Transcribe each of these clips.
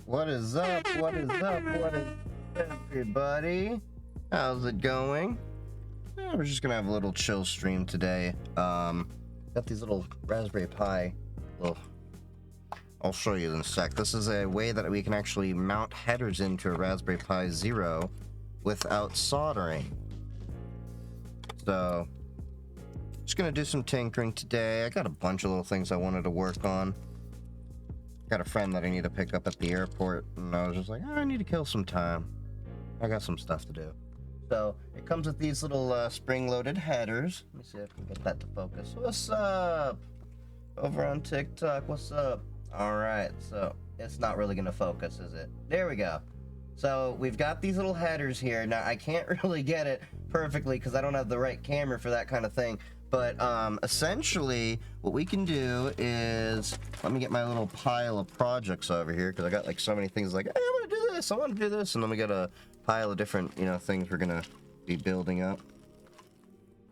What is up? What is up? What is everybody? How's it going? We're just gonna have a little chill stream today. Got these little Raspberry Pi. I'll show you in a sec. This is a way that we can actually mount headers into a Raspberry Pi Zero without soldering. So, just gonna do some tinkering today. I got a bunch of little things I wanted to work on. Got a friend that I need to pick up at the airport, and I was just like, I need to kill some time. I got some stuff to do. So, it comes with these little spring-loaded headers. Let me see if I can get that to focus. What's up? Over on TikTok, what's up? Alright, so, it's not really gonna focus, is it? There we go. So, we've got these little headers here. Now, I can't really get it perfectly because I don't have the right camera for that kind of thing. But essentially, what we can do is, let me get my little pile of projects over here, because I got like so many things like, hey, I want to do this, I want to do this, and then we got a pile of different, things we're going to be building up.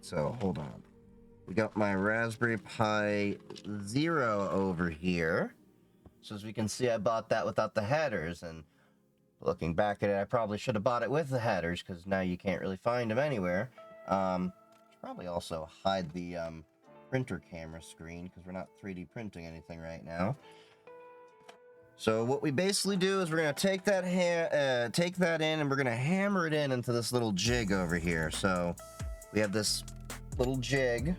So, hold on. We got my Raspberry Pi Zero over here. So as we can see, I bought that without the headers, and looking back at it, I probably should have bought it with the headers, because now you can't really find them anywhere. Probably also hide the printer camera screen because we're not 3D printing anything right now. So what we basically do is we're gonna take that in and we're gonna hammer it into this little jig over here. So we have this little jig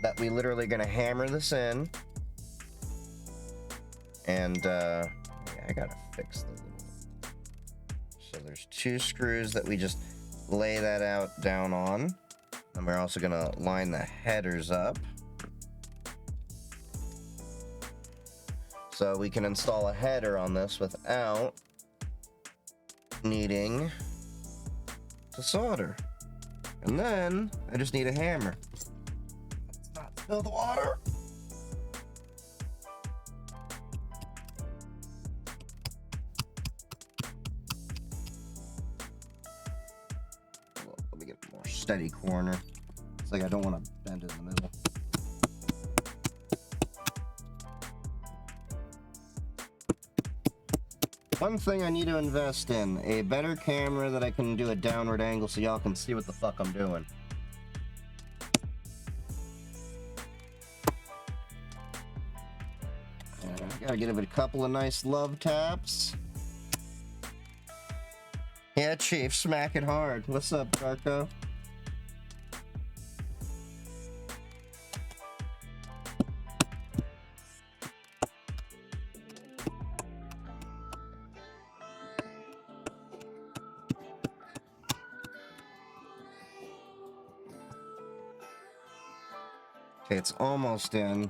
that we literally gonna hammer this in, and I gotta fix the little. So there's two screws that we just lay that out down on. And we're also going to line the headers up. So we can install a header on this without needing to solder. And then I just need a hammer. Let's not spill the water. Let me get a more steady corner. It's like I don't want to bend it in the middle. One thing I need to invest in, a better camera that I can do a downward angle so y'all can see what the fuck I'm doing. And I gotta give it a couple of nice love taps. Yeah, Chief, smack it hard. What's up, Darko? Okay, it's almost in.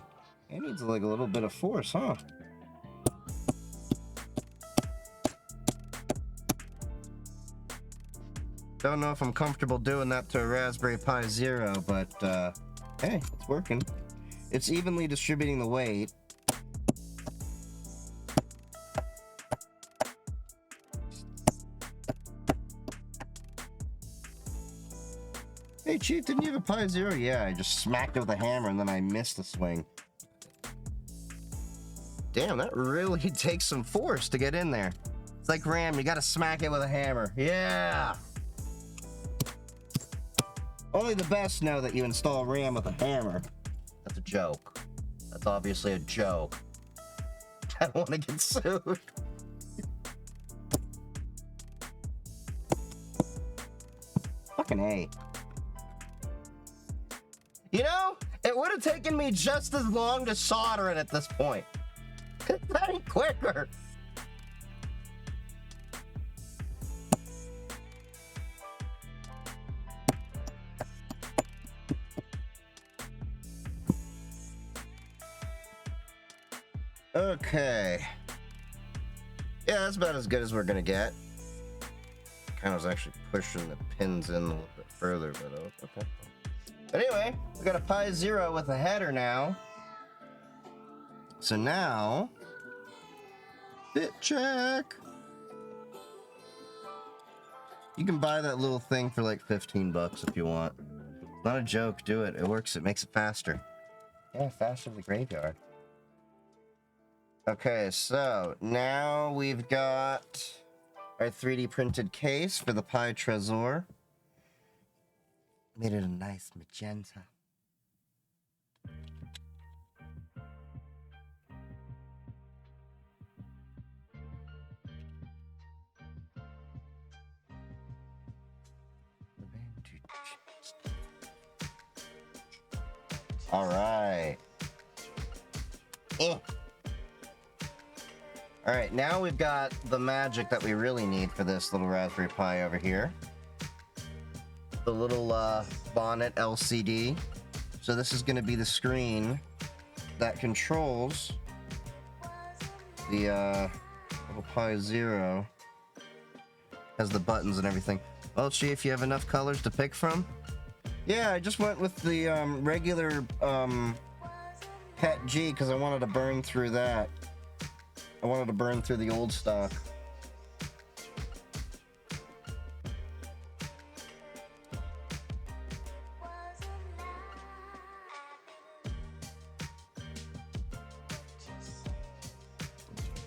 It needs like a little bit of force, huh? Don't know if I'm comfortable doing that to a Raspberry Pi Zero, but hey, it's working. It's evenly distributing the weight. Hey, Chief, didn't you have a Pi Zero? Yeah, I just smacked it with a hammer and then I missed the swing. Damn, that really takes some force to get in there. It's like RAM, you gotta smack it with a hammer. Yeah! Only the best know that you install RAM with a hammer. That's a joke. That's obviously a joke. I don't want to get sued. Fucking A. You know, it would have taken me just as long to solder it at this point. It's any quicker. Okay. Yeah, that's about as good as we're gonna get. Kind of was actually pushing the pins in a little bit further, but okay. But anyway, we got a Pi Zero with a header now. So now, fit check. You can buy that little thing for like 15 bucks if you want. It's not a joke, do it. It works, it makes it faster. Yeah, faster than the graveyard. Okay, so now we've got our 3D printed case for the Pi Trezor. Made it a nice magenta. All right. All right, now we've got the magic that we really need for this little Raspberry Pi over here. The little bonnet LCD. So this is going to be the screen that controls the little Pi Zero. Has the buttons and everything. Well, see if you have enough colors to pick from. Yeah, I just went with the regular PET G because I wanted to burn through that. I wanted to burn through the old stock.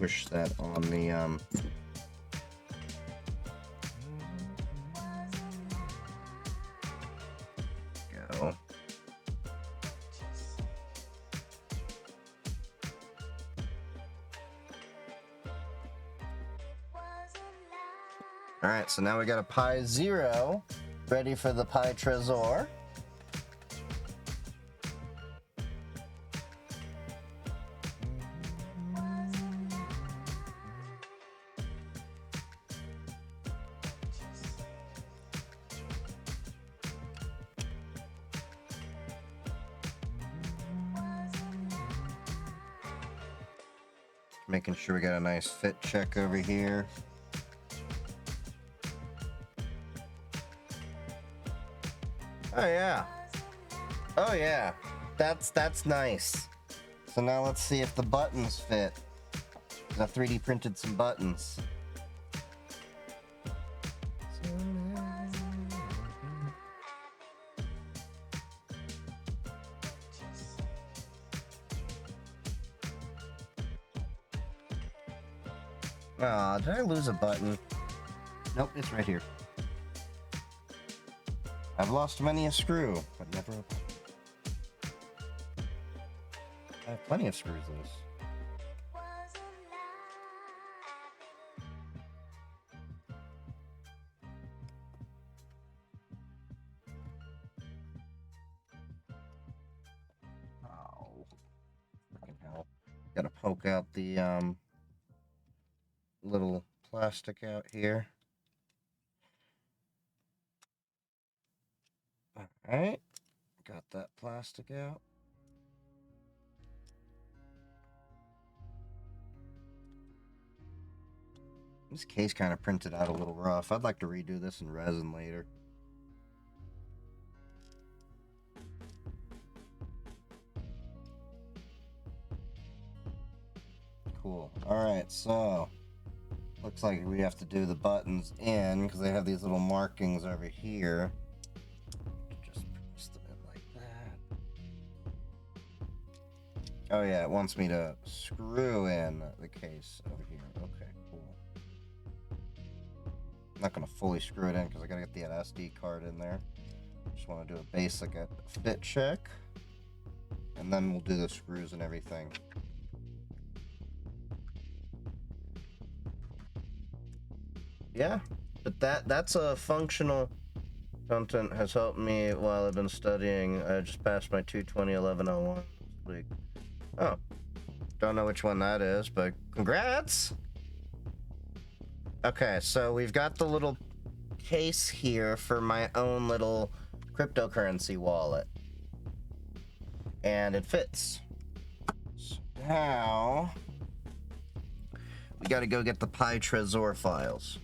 Push that on the go. All right, so now we got a Pi Zero ready for the Pi Trezor. Making sure we got a nice fit check over here. Oh yeah. Oh yeah. That's nice. So now let's see if the buttons fit. I 3D printed some buttons. Aw, did I lose a button? Nope, it's right here. I've lost many a screw, but never a button. I have plenty of screws loose. Oh, freaking hell. Gotta poke out the little plastic out here. Alright, got that plastic out. This case kind of printed out a little rough. I'd like to redo this in resin later. Cool. Alright, so looks like we have to do the buttons in because they have these little markings over here. Just press them in like that. Oh yeah, it wants me to screw in the case over here. Okay, cool. I'm not going to fully screw it in because I got to get the SD card in there. Just want to do a basic fit check. And then we'll do the screws and everything. Yeah, but that's a functional content has helped me while I've been studying. I just passed my 220-1101 this week. Oh, don't know which one that is, but congrats! Okay, so we've got the little case here for my own little cryptocurrency wallet. And it fits. So now we gotta go get the Pi Trezor files.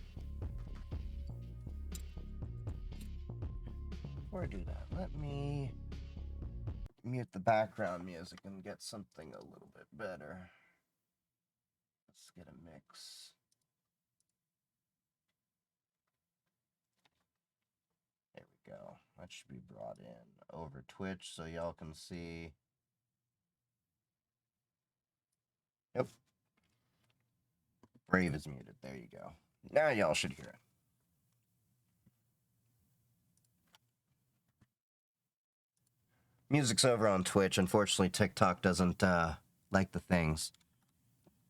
Before I do that, let me mute the background music and get something a little bit better. Let's get a mix. There we go. That should be brought in over Twitch so y'all can see. Yep. Brave is muted. There you go. Now y'all should hear it. Music's over on Twitch. Unfortunately, TikTok doesn't like the things.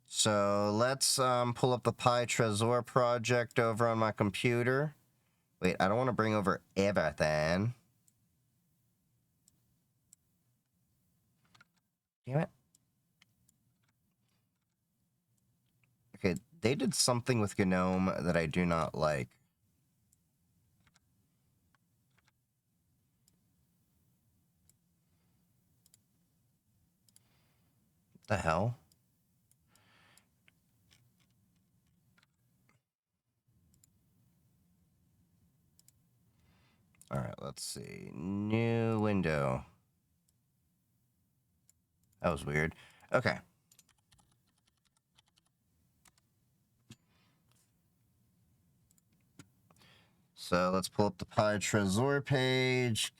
So let's pull up the Trezor project over on my computer. Wait, I don't want to bring over everything. Damn it. Okay, they did something with GNOME that I do not like. What the hell? All right, let's see. New window. That was weird. Okay. So let's pull up the Trezor page.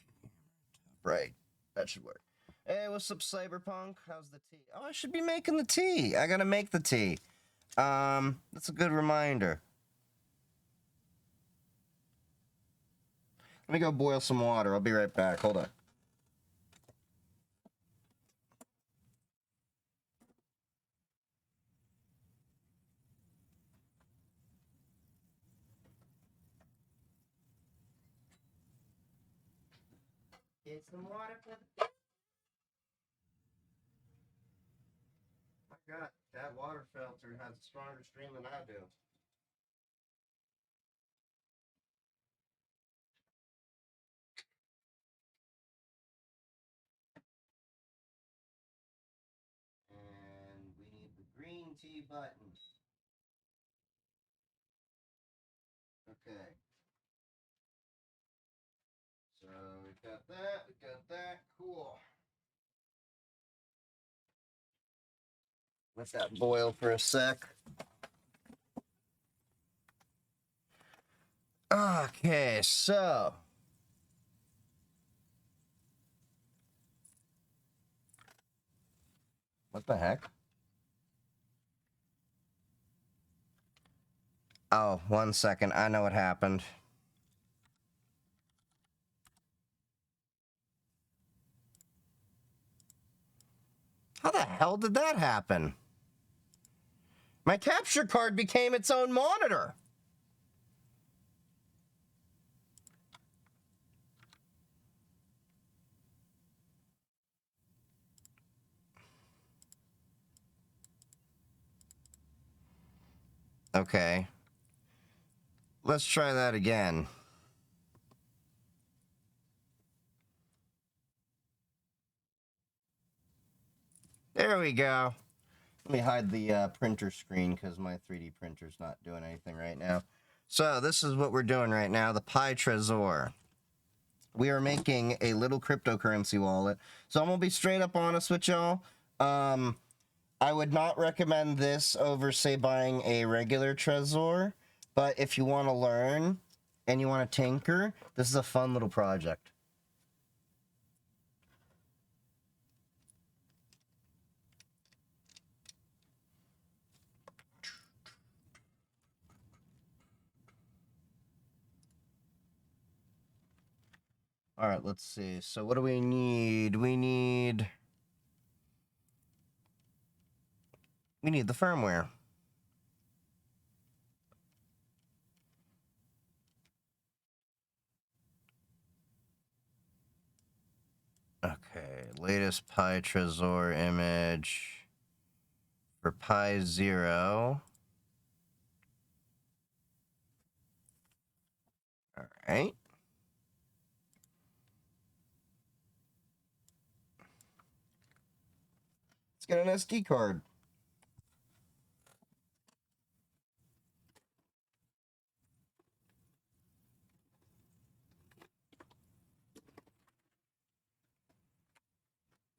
Right. That should work. Hey, what's up, Cyberpunk? How's the tea? Oh, I should be making the tea. I gotta make the tea. That's a good reminder. Let me go boil some water. I'll be right back. Hold on. Get some water for the... My God, that water filter has a stronger stream than I do. And we need the green tea button. Okay. So we've got that, cool. Let that boil for a sec. Okay, so what the heck? Oh, 1 second. I know what happened. How the hell did that happen? My capture card became its own monitor. Okay. Let's try that again. There we go. Let me hide the printer screen because my 3D printer's not doing anything right now. So this is what we're doing right now, the Trezor. We are making a little cryptocurrency wallet. So I'm going to be straight up honest with y'all. I would not recommend this over, say, buying a regular Trezor. But if you want to learn and you want to tinker, this is a fun little project. All right, let's see. So what do we need? We need the firmware. Okay, latest Trezor image for Pi 0. All right. Let's get an SD card.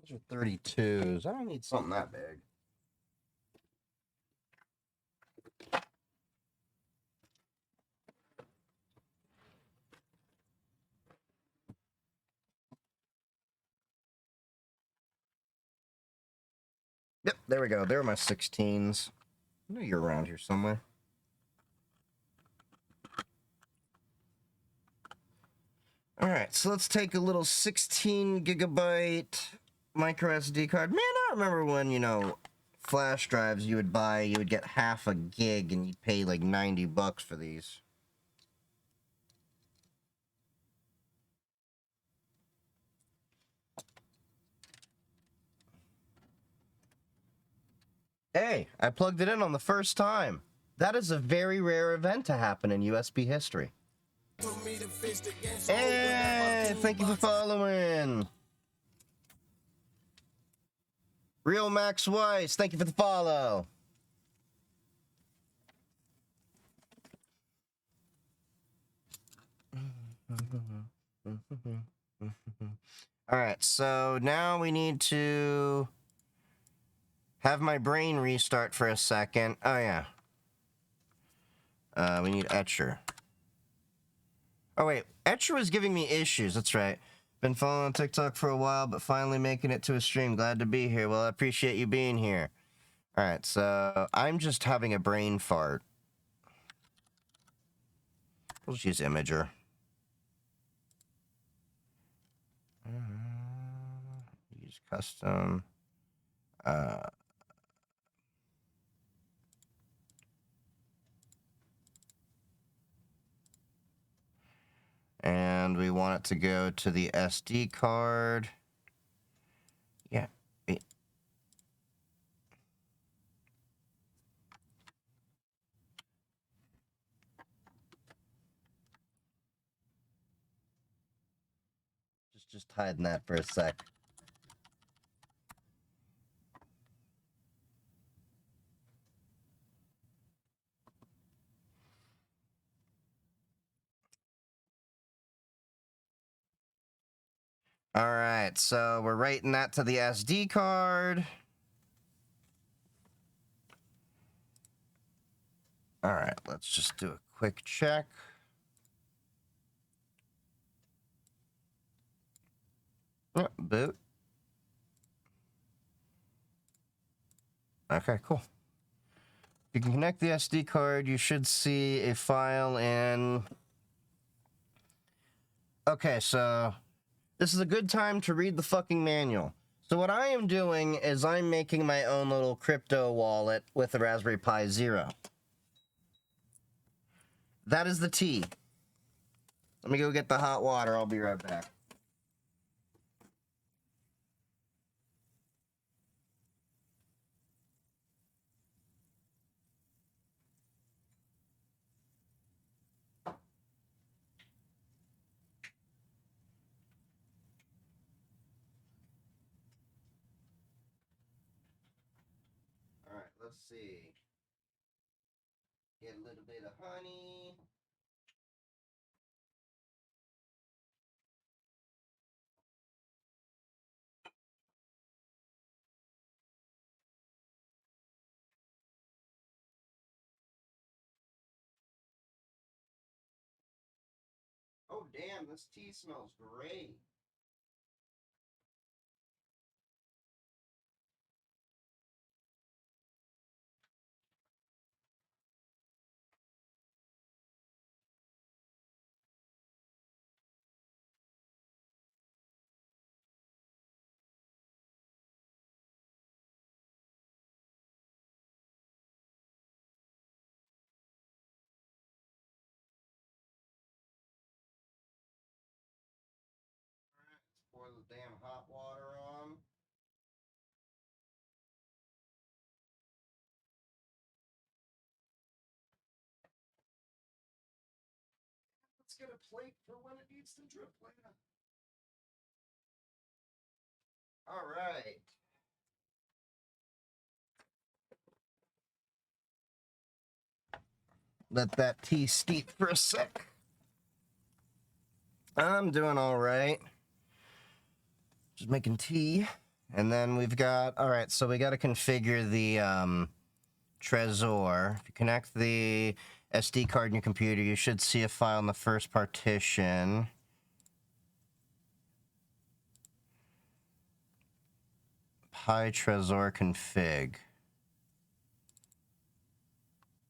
Those are 32s. I don't need something that big. Yep, there we go. There are my 16s. I know you're around here somewhere. All right, so let's take a little 16 gigabyte micro SD card. Man, I remember when, you know, flash drives you would buy, you would get half a gig and you'd pay like $90 for these. Hey, I plugged it in on the first time. That is a very rare event to happen in USB history. Hey, thank you for following. Real Max Weiss, thank you for the follow. All right, so now we need to have my brain restart for a second. Oh, yeah. We need Etcher. Oh, wait. Etcher was giving me issues. That's right. Been following TikTok for a while, but finally making it to a stream. Glad to be here. Well, I appreciate you being here. All right, so I'm just having a brain fart. We'll just use Imager. Use custom. And we want it to go to the SD card. Yeah. Just hiding that for a sec. All right, so we're writing that to the SD card. All right, let's just do a quick check. Oh, boot. Okay, cool. If you can connect the SD card, you should see a file in... Okay, so this is a good time to read the fucking manual. So what I am doing is I'm making my own little crypto wallet with a Raspberry Pi Zero. That is the tea. Let me go get the hot water. I'll be right back. All right, let's see. Get a little bit of honey. Oh, damn, this tea smells great. Pour the damn hot water on. Let's get a plate for when it needs to drip later. All right. Let that tea steep for a sec. I'm doing all right. Just making tea. And then we've got, all right, so we got to configure the Trezor. If you connect the SD card in your computer, you should see a file in the first partition. Pi Trezor config.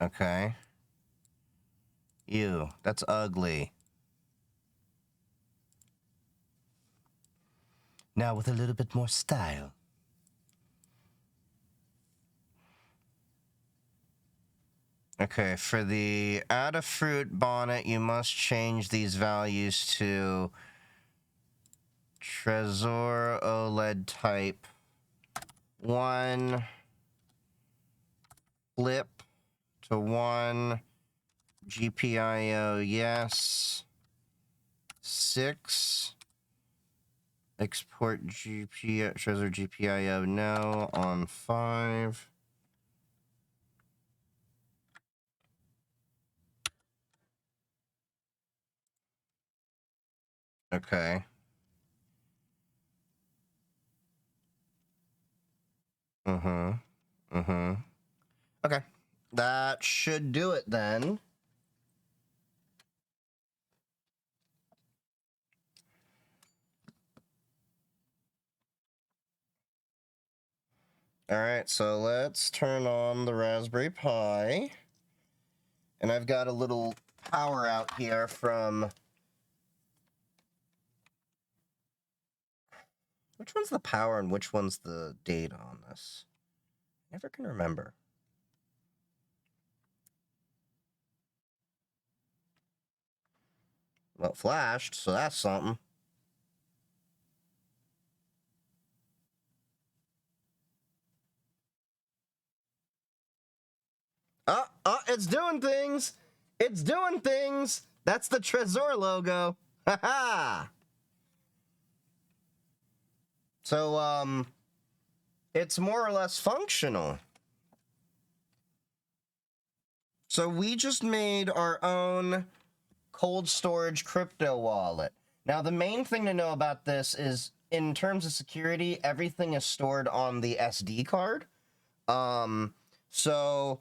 Okay. Ew, that's ugly. Now with a little bit more style. Okay, for the Adafruit bonnet, you must change these values to Trezor OLED type 1 flip to 1 GPIO yes 6 export Trezor GPIO no on 5. Okay. Okay. That should do it then. All right, so let's turn on the Raspberry Pi. And I've got a little power out here from... Which one's the power and which one's the data on this? Never can remember. Well, it flashed, so that's something. It's doing things! It's doing things! That's the Trezor logo. Haha! So, it's more or less functional. So we just made our own cold storage crypto wallet. Now, the main thing to know about this is, in terms of security, everything is stored on the SD card. So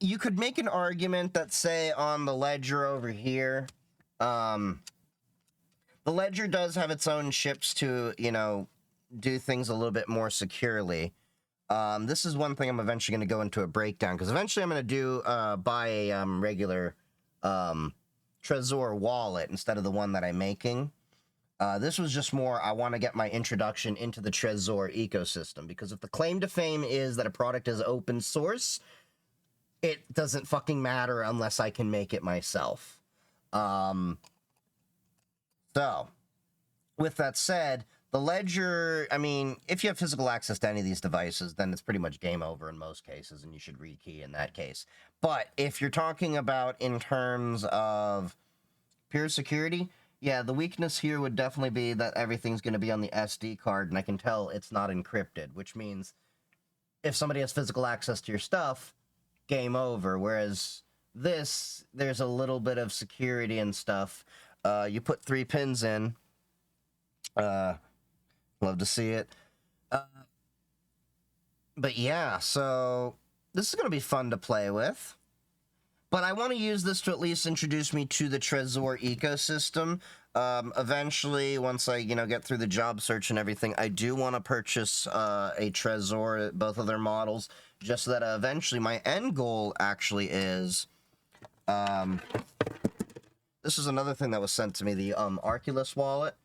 you could make an argument that, say, on the ledger over here, the ledger does have its own chips to, you know, do things a little bit more securely. This is one thing I'm eventually going to go into a breakdown, because eventually I'm going to do, buy a, regular, Trezor wallet instead of the one that I'm making. This was just more, I want to get my introduction into the Trezor ecosystem, because if the claim to fame is that a product is open source, it doesn't fucking matter unless I can make it myself. So, with that said, the ledger, I mean, if you have physical access to any of these devices, then it's pretty much game over in most cases, and you should rekey in that case. But if you're talking about in terms of pure security, yeah, the weakness here would definitely be that everything's going to be on the SD card, and I can tell it's not encrypted, which means if somebody has physical access to your stuff, game over. Whereas this, there's a little bit of security and stuff. You put 3 pins in. Love to see it. But yeah, so this is going to be fun to play with. But I want to use this to at least introduce me to the Trezor ecosystem. Eventually, once I, you know, get through the job search and everything, I do want to purchase a Trezor, both of their models, just so that eventually my end goal actually is... this is another thing that was sent to me, the Arculus wallet.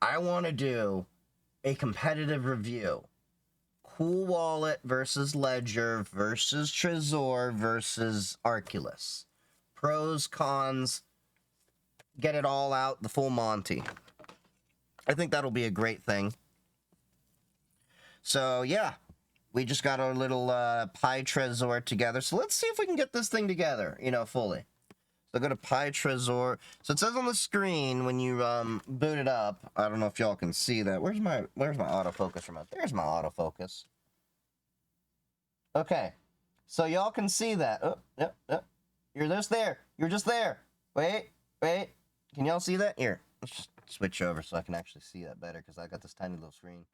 I want to do a competitive review. Cool Wallet versus Ledger versus Trezor versus Arculus. Pros, cons, get it all out, the full Monty. I think that'll be a great thing. So, yeah. We just got our little Pi Trezor together. So let's see if we can get this thing together, you know, fully. So go to Pi Trezor. So it says on the screen when you boot it up. I don't know if y'all can see that. Where's my autofocus remote? There's my autofocus. Okay. So y'all can see that. Oh, yep, yep. You're just there. You're just there. Wait. Can y'all see that? Here. Let's just switch over so I can actually see that better, because I got this tiny little screen.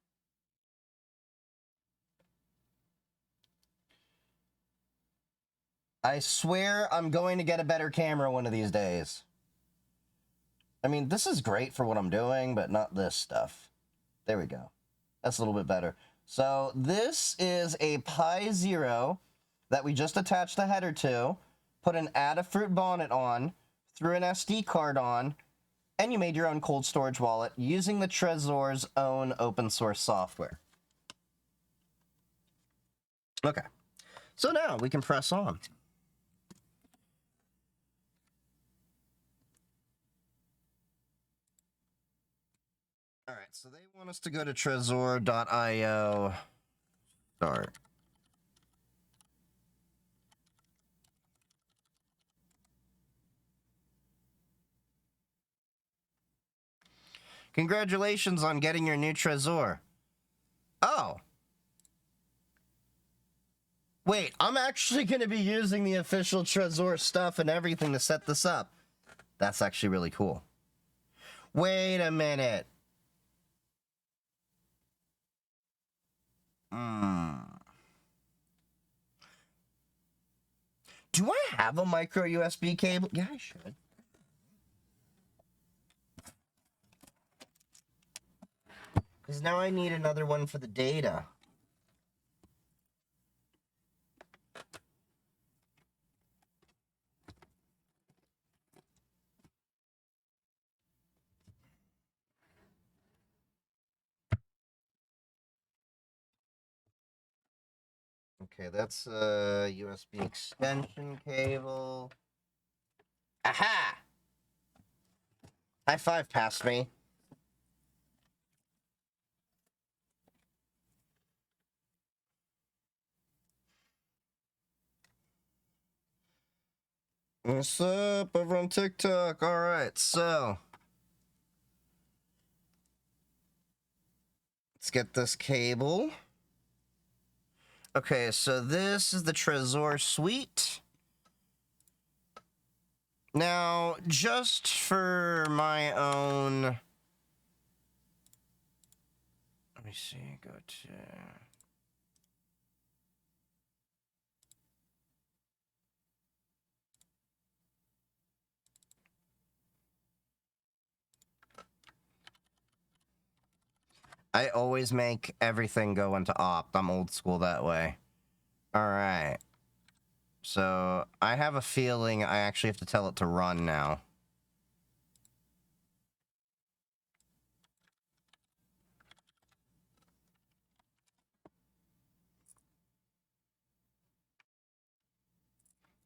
I swear I'm going to get a better camera one of these days. I mean, this is great for what I'm doing, but not this stuff. There we go. That's a little bit better. So this is a Pi Zero. that we just attached the header to, put an Adafruit bonnet on, threw an SD card on, and you made your own cold storage wallet using the Trezor's own open source software. Okay, so now we can press on. All right, so they want us to go to trezor.io. Start. Congratulations on getting your new Trezor. Oh. Wait, I'm actually going to be using the official Trezor stuff and everything to set this up. That's actually really cool. Wait a minute. Do I have a micro USB cable? Yeah, I should. Because now I need another one for the data. Okay, that's a USB extension cable. Aha! High five past me. What's up? Over on TikTok. All right, so let's get this cable. Okay, so this is the Trezor suite. Now, just for my own... Let me see, go to... I always make everything go into opt. I'm old school that way. Alright. So, I have a feeling I actually have to tell it to run now.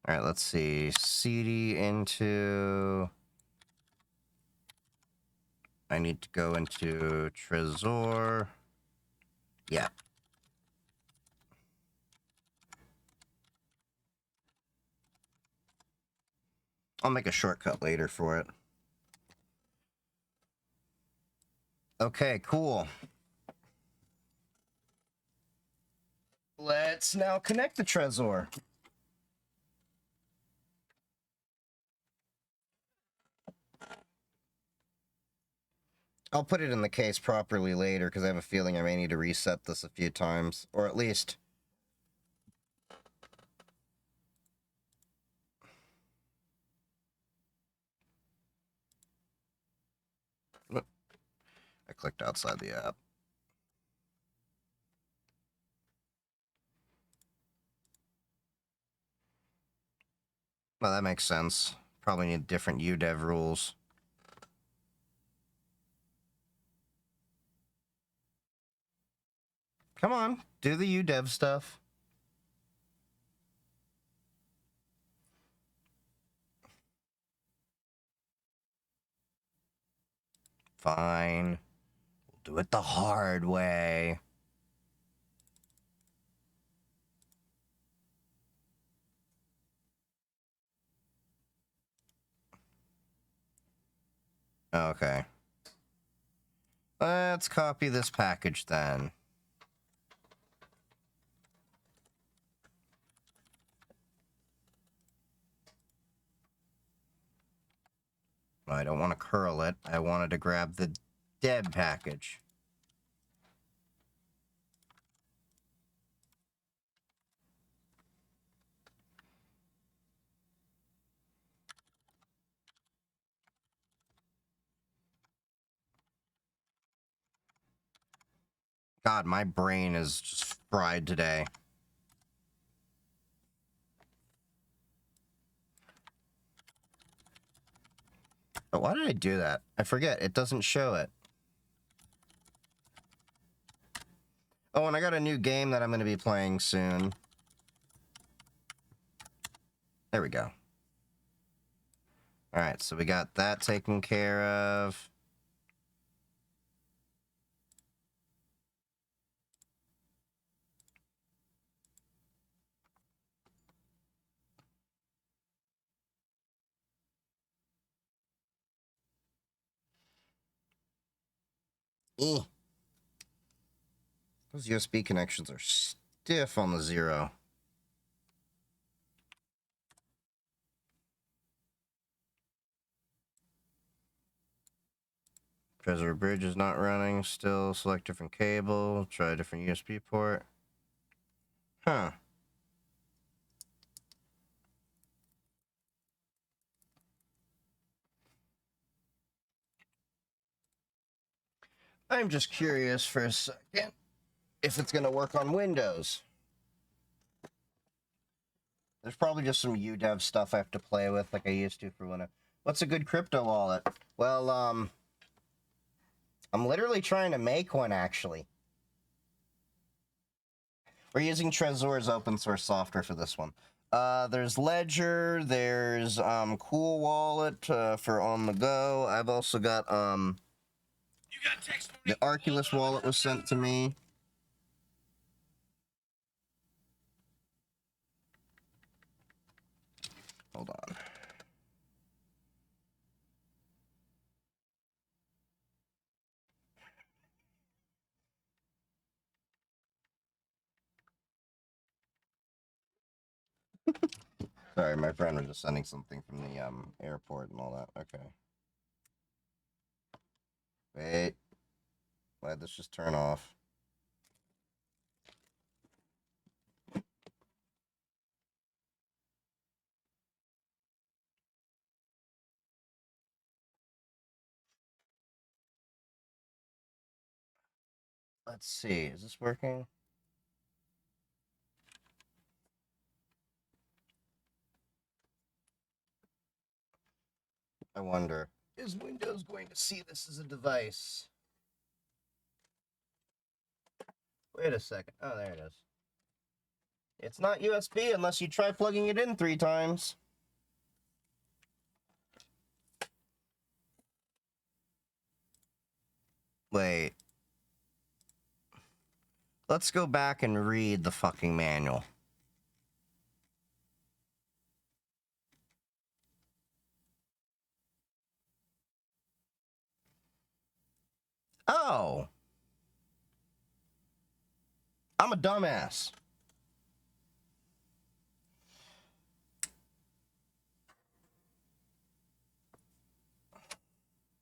Alright, let's see. CD into... I need to go into Trezor. Yeah. I'll make a shortcut later for it. Okay, cool. Let's now connect the Trezor. I'll put it in the case properly later because I have a feeling I may need to reset this a few times, or at least... I clicked outside the app. Well, that makes sense. Probably need different UDEV rules. Come on, do the UDEV stuff. Fine. We'll do it the hard way. Okay. Let's copy this package then. I don't want to curl it. I wanted to grab the deb package. God, my brain is just fried today. But why did I do that? I forget. It doesn't show it. Oh, and I got a new game that I'm going to be playing soon. There we go. Alright, so we got that taken care of. Those USB connections are stiff on the 0. Trezor bridge is not running still. Select different cable. Try a different USB port. Huh. I'm just curious for a second if it's going to work on Windows. There's probably just some UDEV stuff I have to play with like I used to for when I... What's a good crypto wallet? Well, I'm literally trying to make one, actually. We're using Trezor's open source software for this one. There's Ledger, there's Cool Wallet for on the go. I've also got the Arculus wallet was sent to me. Hold on. Sorry, my friend was just sending something from the airport and all that. Okay. Wait. Why'd this just turn off? Let's see. Is this working? I wonder. Is Windows going to see this as a device? Wait a second. Oh, there it is. It's not USB unless you try plugging it in 3 times. Wait. Let's go back and read the fucking manual. Oh. I'm a dumbass.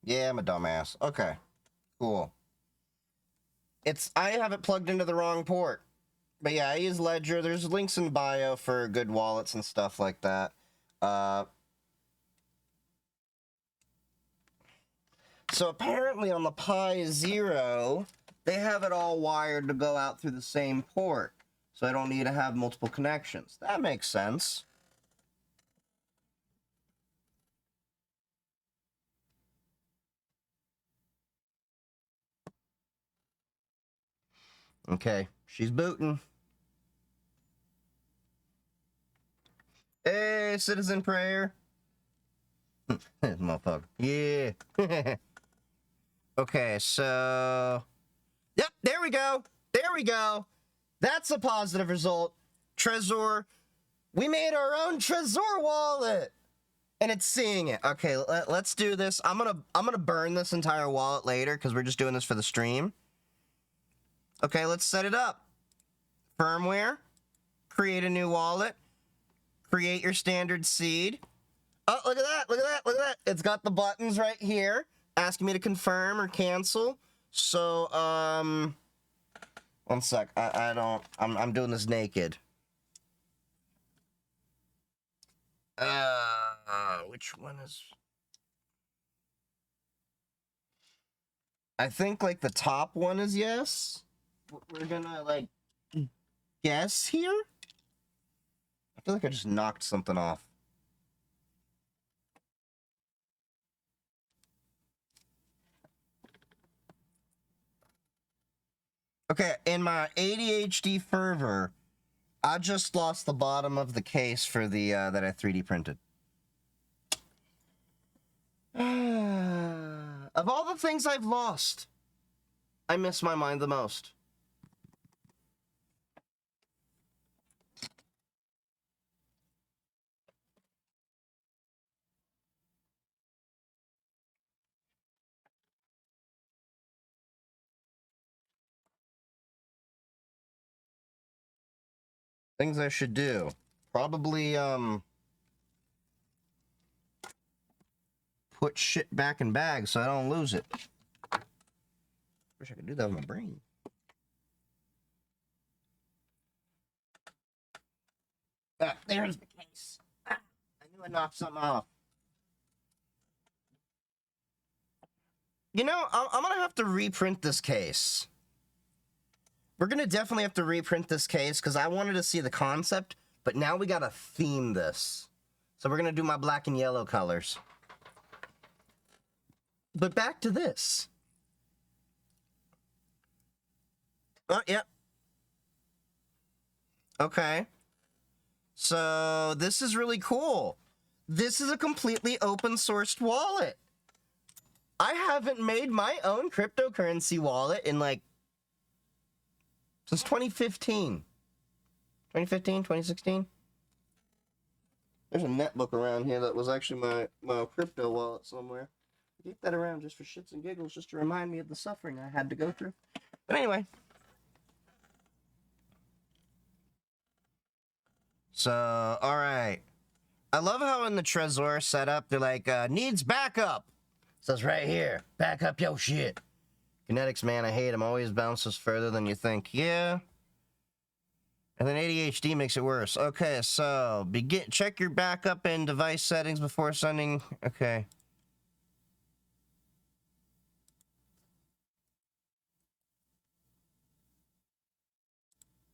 Yeah, I'm a dumbass. Okay. Cool. I have it plugged into the wrong port. But yeah, I use Ledger. There's links in bio for good wallets and stuff like that. So apparently on the Pi Zero, they have it all wired to go out through the same port. So I don't need to have multiple connections. That makes sense. Okay, she's booting. Hey, Citizen Prayer. Motherfucker. Yeah. Okay, so... Yep, there we go. There we go. That's a positive result. Trezor. We made our own Trezor wallet. And it's seeing it. Okay, let's do this. I'm gonna burn this entire wallet later because we're just doing this for the stream. Okay, let's set it up. Firmware. Create a new wallet. Create your standard seed. Oh, look at that, look at that, look at that. It's got the buttons right here, asking me to confirm or cancel. So, one sec, I'm doing this naked. Which one is... I think, like, the top one is yes. We're gonna, like, guess here? I feel like I just knocked something off. Okay, in my ADHD fervor, I just lost the bottom of the case for the that I 3D printed. Of all the things I've lost, I miss my mind the most. Things I should do. Probably, put shit back in bags so I don't lose it. Wish I could do that with my brain. There's the case. I knew I knocked something off. You know, I'm gonna have to reprint this case. We're gonna definitely have to reprint this case because I wanted to see the concept, but now we gotta theme this. So we're gonna do my black and yellow colors. But back to this. Oh, yep. Okay. So this is really cool. This is a completely open sourced wallet. I haven't made my own cryptocurrency wallet in like since 2015. 2015, 2016. There's a netbook around here that was actually my crypto wallet somewhere. I keep that around just for shits and giggles, just to remind me of the suffering I had to go through. But anyway. So, alright. I love how in the Trezor setup, they're like, needs backup. It says right here, back up your shit. Kinetics, man, I hate them. Always bounces further than you think. Yeah. And then ADHD makes it worse. Okay, so check your backup and device settings before sending. Okay.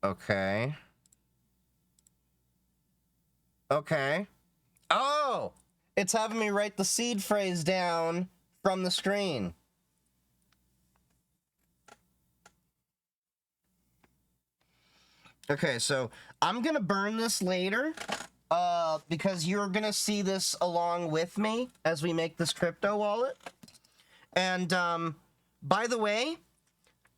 Okay. Okay. Oh! It's having me write the seed phrase down from the screen. Okay, so I'm gonna burn this later, because you're gonna see this along with me as we make this crypto wallet. And, by the way,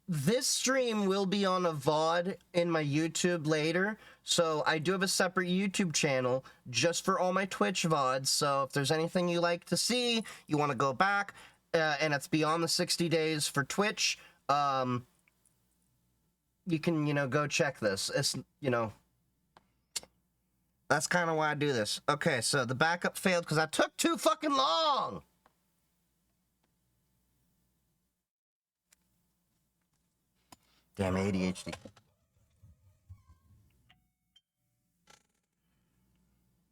this stream will be on a VOD in my YouTube later, so I do have a separate YouTube channel just for all my Twitch VODs, so if there's anything you like to see, you want to go back, and it's beyond the 60 days for Twitch, you can, go check this. It's, that's kind of why I do this. Okay, so the backup failed because I took too fucking long! Damn ADHD.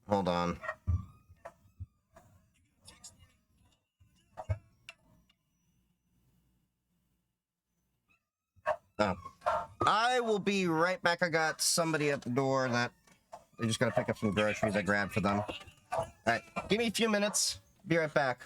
Hold on. Oh. I will be right back. I got somebody at the door that they just gotta pick up some groceries I grabbed for them. Alright, give me a few minutes. Be right back.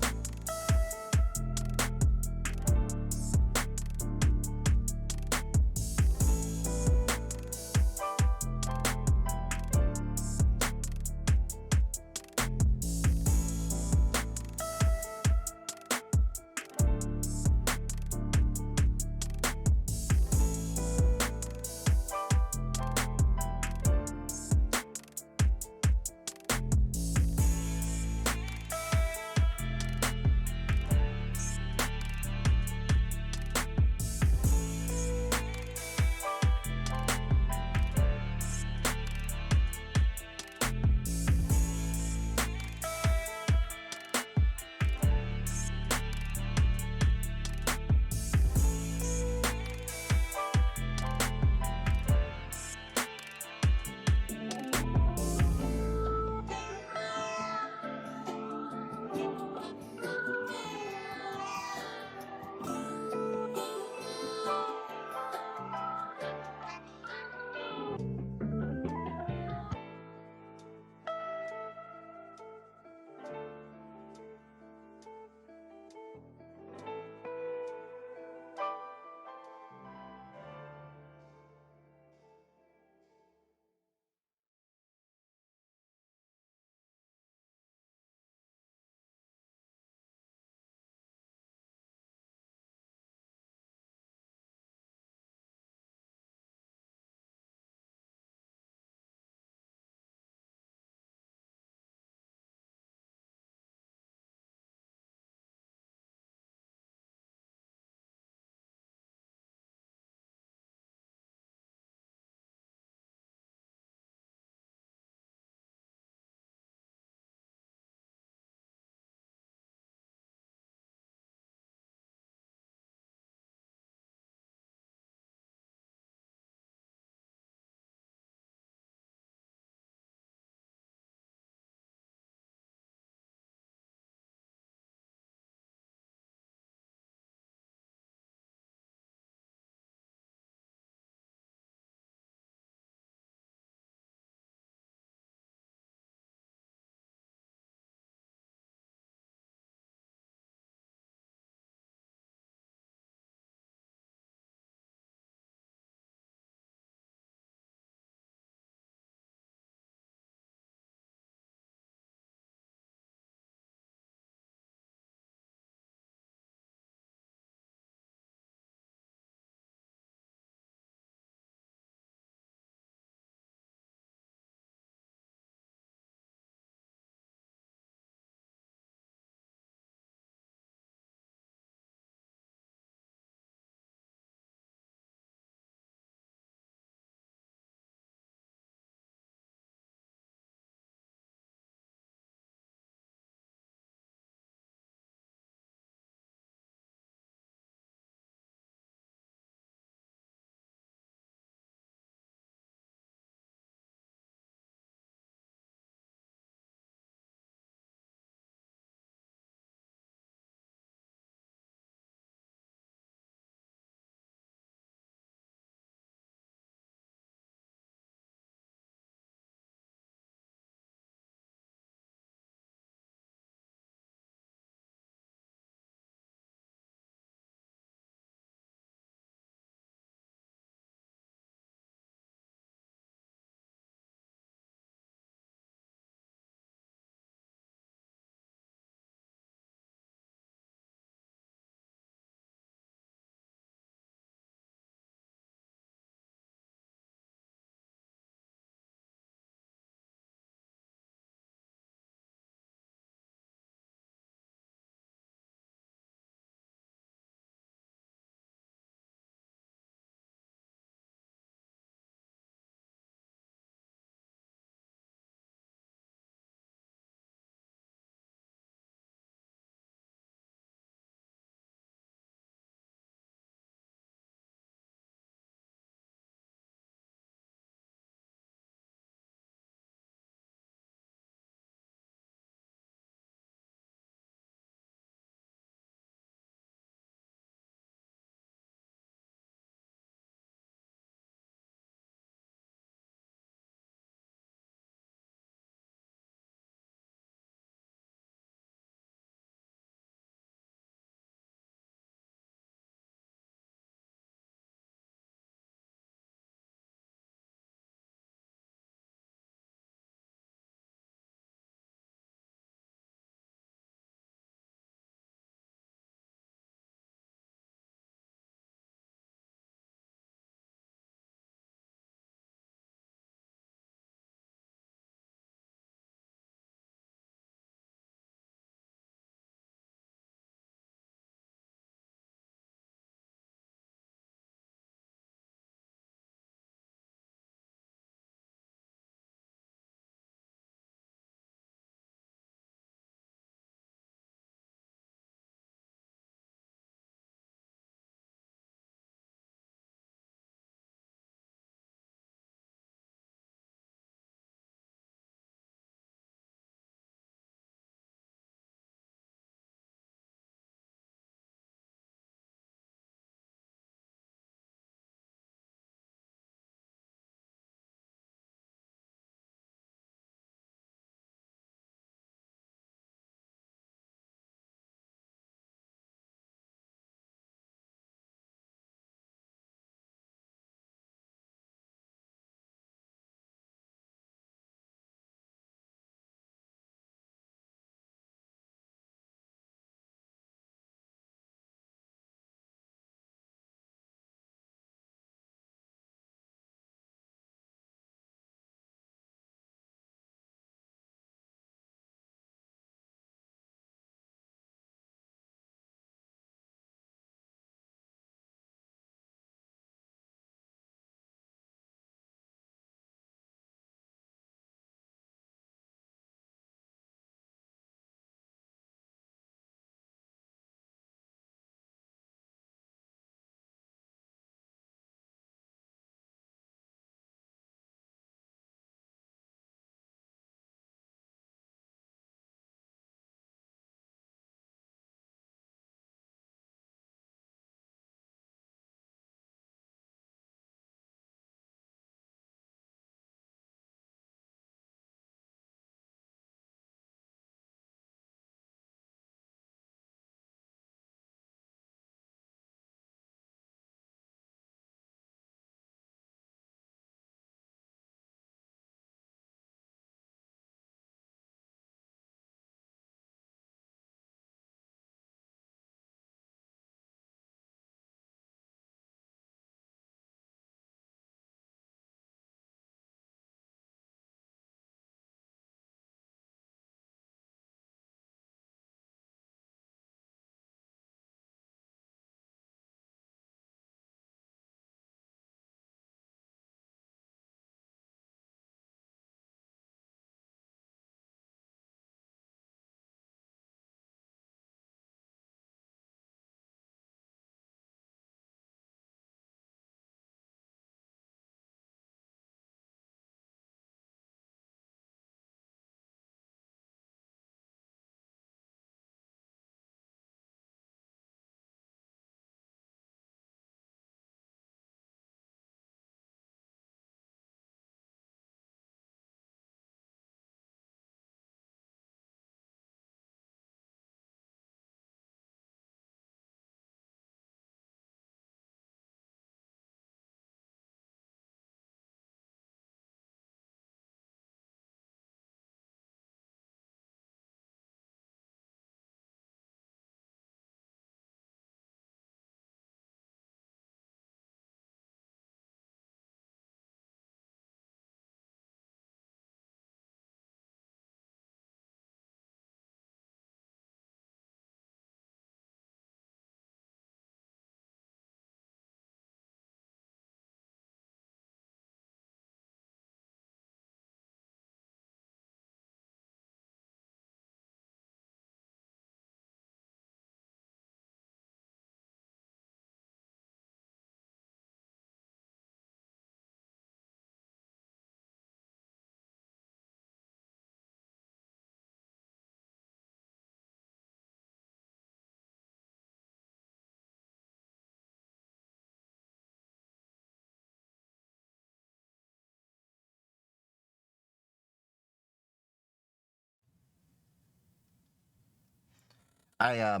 I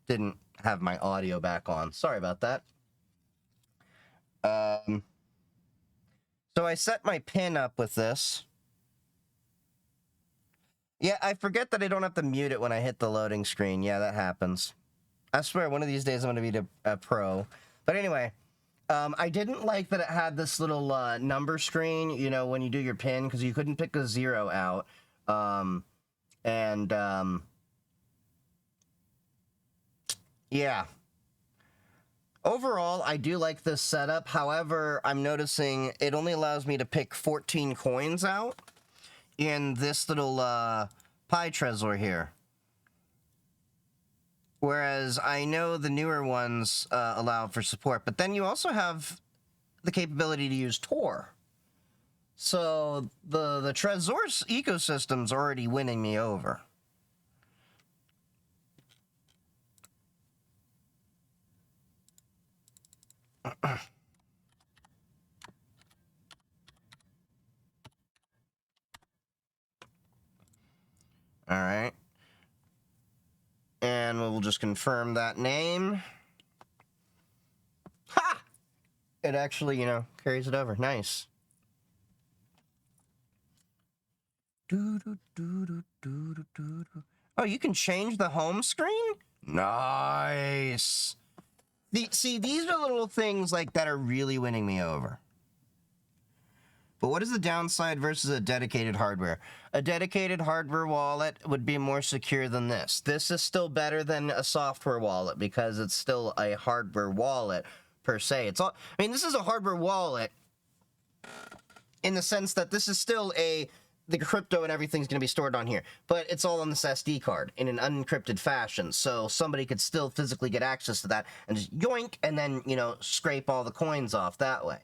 didn't have my audio back on. Sorry about that. So I set my pin up with this. Yeah, I forget that I don't have to mute it when I hit the loading screen. Yeah, that happens. I swear, one of these days I'm going to be a pro. But anyway, I didn't like that it had this little number screen, you know, when you do your pin, because you couldn't pick a 0 out. Yeah. Overall, I do like this setup. However, I'm noticing it only allows me to pick 14 coins out in this little pie Trezor here. Whereas I know the newer ones allow for support, but then you also have the capability to use Tor. So the Trezor ecosystem's already winning me over. All right. And we'll just confirm that name. Ha! It actually, you know, carries it over. Nice. Oh, you can change the home screen? Nice. See, these are little things like that are really winning me over. But what is the downside versus a dedicated hardware? A dedicated hardware wallet would be more secure than this. This is still better than a software wallet because it's still a hardware wallet per se. It's all, I mean, this is a hardware wallet in the sense that this is still the crypto and everything's going to be stored on here, but it's all on this SD card in an unencrypted fashion, so somebody could still physically get access to that and just yoink, and then, you know, scrape all the coins off that way.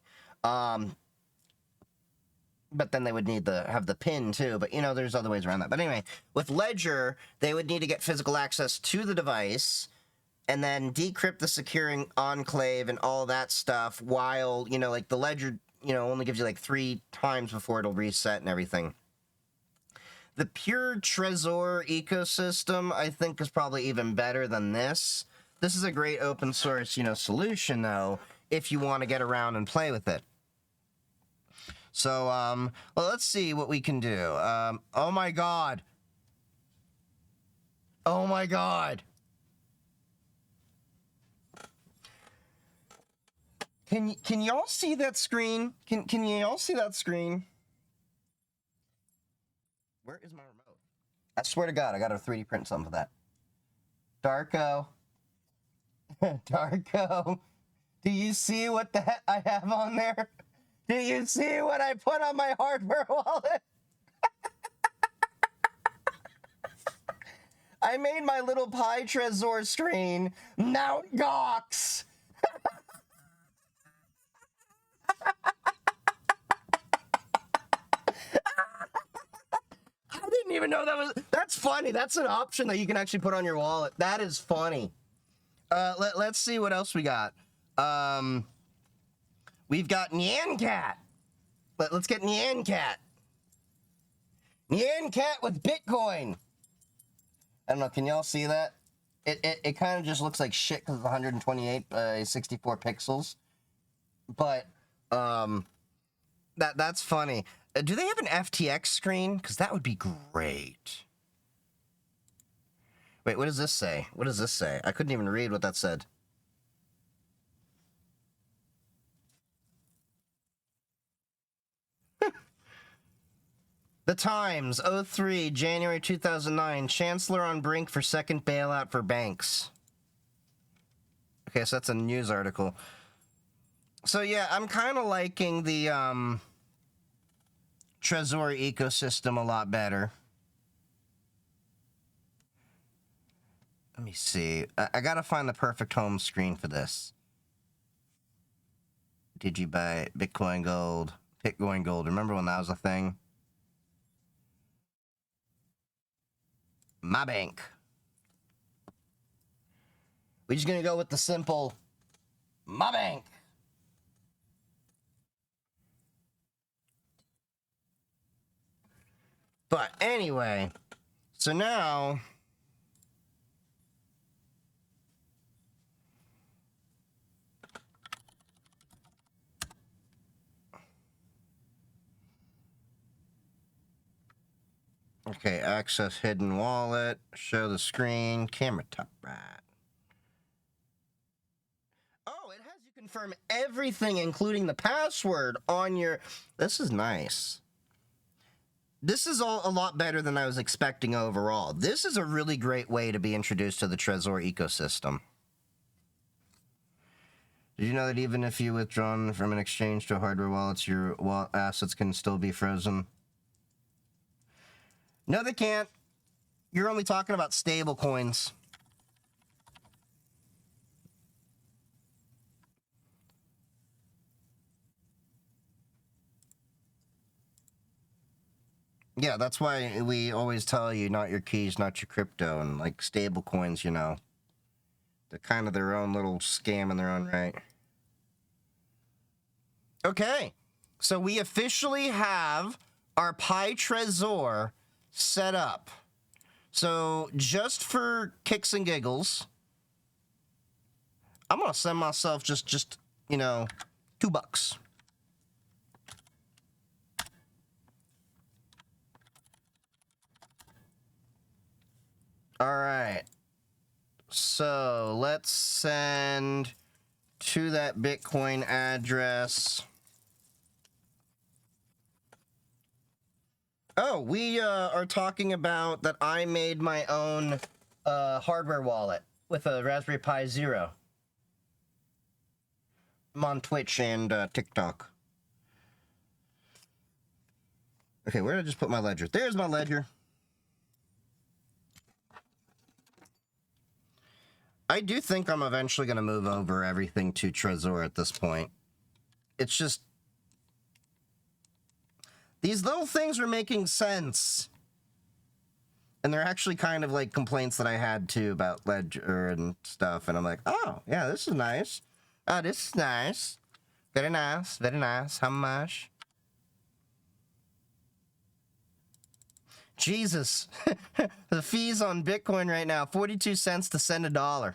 But then they would need to have the pin too, but, you know, there's other ways around that. But anyway, with Ledger, they would need to get physical access to the device and then decrypt the securing enclave and all that stuff while, you know, like the Ledger, you know, only gives you like 3 times before it'll reset and everything. The pure Trezor ecosystem, I think, is probably even better than this. This is a great open source, you know, solution, though, if you want to get around and play with it. So, well, let's see what we can do. Oh my god. Oh my god. Can y'all see that screen? Can y'all see that screen? Where is my remote? I swear to God, I got to 3D print something for that. Darko. Darko. Do you see what the heck I have on there? Do you see what I put on my hardware wallet? I made my little pie Trezor screen Mount Gox. I didn't even know that was... That's funny. That's an option that you can actually put on your wallet. That is funny. Let's see what else we got. We've got Nyan Cat. Let's get Nyan Cat. Nyan Cat with Bitcoin. I don't know. Can y'all see that? It kind of just looks like shit because it's 128 by 64 pixels. But that's funny. Do they have an FTX screen? Because that would be great. Wait, what does this say? What does this say? I couldn't even read what that said. The Times, 03, January 2009. Chancellor on brink for second bailout for banks. Okay, so that's a news article. So yeah, I'm kind of liking the Trezor ecosystem a lot better. Let me see. I gotta find the perfect home screen for this. Did you buy Bitcoin Gold? Bitcoin Gold. Remember when that was a thing? My bank. We're just gonna go with the simple my bank. But anyway, so now Okay, access hidden wallet, show the screen, camera top right. Oh, it has you confirm everything, including the password on your... This is nice. This is a lot better than I was expecting overall. This is a really great way to be introduced to the Trezor ecosystem. Did you know that even if you withdrawn from an exchange to a hardware wallet, your assets can still be frozen? No, they can't. You're only talking about stable coins. Yeah, that's why we always tell you not your keys, not your crypto, and like stable coins, you know. They're kind of their own little scam in their own right. Okay, so we officially have our Pi Trezor set up. So just for kicks and giggles, I'm gonna send myself just you know, $2. All right. So let's send to that Bitcoin address. Oh, we are talking about that I made my own hardware wallet with a Raspberry Pi Zero. I'm on Twitch and TikTok. Okay, where did I just put my ledger? There's my ledger. I do think I'm eventually going to move over everything to Trezor at this point. It's just... these little things are making sense. And they're actually kind of like complaints that I had too about Ledger and stuff. And I'm like, oh, yeah, this is nice. Oh, this is nice. Very nice, very nice. How much? Jesus. The fees on Bitcoin right now, 42 cents to send $1.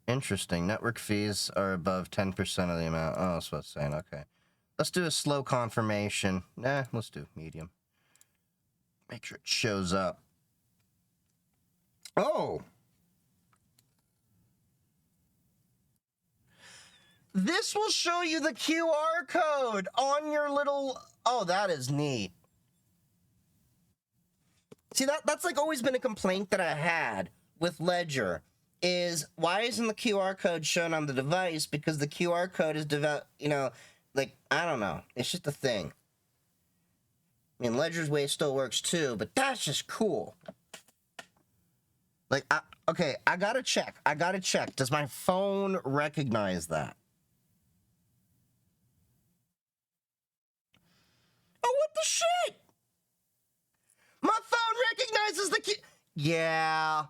Interesting. Network fees are above 10% of the amount. Oh, that's what it's saying. Okay. Let's do a slow confirmation. Nah, let's do medium. Make sure it shows up. Oh! This will show you the QR code on your little... oh, that is neat. See, that's like always been a complaint that I had with Ledger, is why isn't the QR code shown on the device? Because the QR code is you know, like, I don't know. It's just a thing. I mean, Ledger's way still works too, but that's just cool. Like, okay, I gotta check. Does my phone recognize that? Oh, what the shit? My phone recognizes the key. Yeah,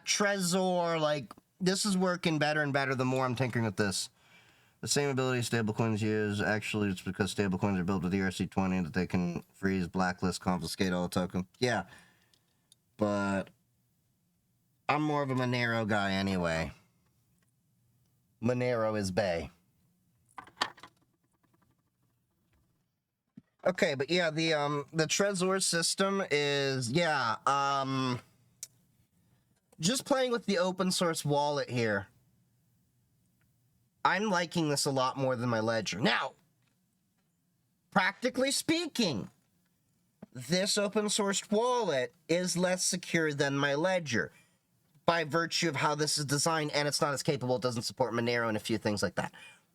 Trezor, like, this is working better and better the more I'm tinkering with this. The same ability stablecoins use, actually, it's because stablecoins are built with ERC20 that they can freeze, blacklist, confiscate all the tokens. Yeah, but I'm more of a Monero guy anyway. Monero is bae. Okay, but yeah, the Trezor system is, yeah, just playing with the open source wallet here. I'm liking this a lot more than my Ledger. Now, practically speaking, this open source wallet is less secure than my Ledger by virtue of how this is designed, and it's not as capable. It doesn't support Monero and a few things like that.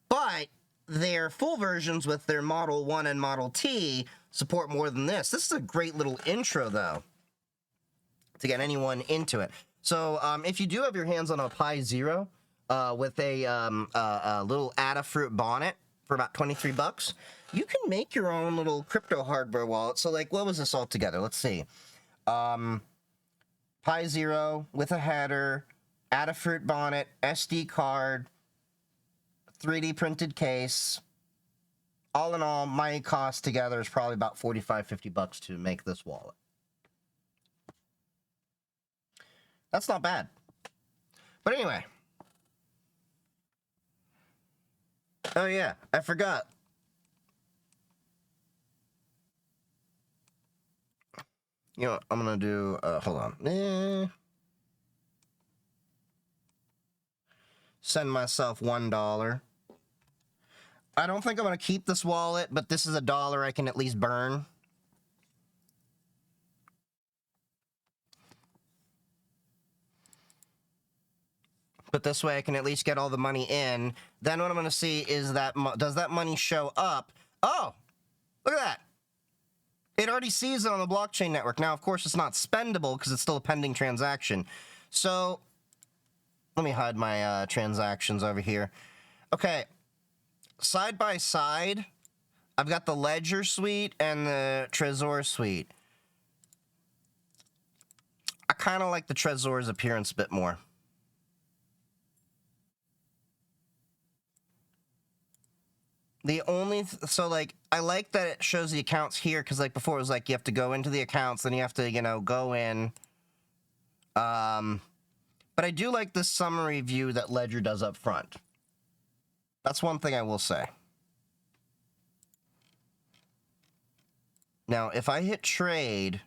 But their full versions with their Model 1 and Model T support more than this. This is a great little intro, though, to get anyone into it. So if you do have your hands on a Pi Zero with a little Adafruit bonnet for about $23, you can make your own little crypto hardware wallet. So, like, what was this all together? Let's see. Pi Zero with a header, Adafruit bonnet, SD card, 3D printed case. All in all, my cost together is probably about $45-50 to make this wallet. That's not bad. But anyway. Oh yeah, I forgot. You know what, I'm gonna do, hold on. Send myself $1. I don't think I'm gonna keep this wallet, but this is $1 I can at least burn. But this way I can at least get all the money in. Then what I'm gonna see is that, does that money show up? Oh, look at that. It already sees it on the blockchain network. Now, of course, it's not spendable because it's still a pending transaction. So, let me hide my transactions over here. Okay, side by side, I've got the Ledger suite and the Trezor suite. I kind of like the Trezor's appearance a bit more. The only, so like, I like that it shows the accounts here, because like before it was like you have to go into the accounts, then you have to, you know, go in. But I do like this summary view that Ledger does up front. That's one thing I will say. Now, if I hit trade,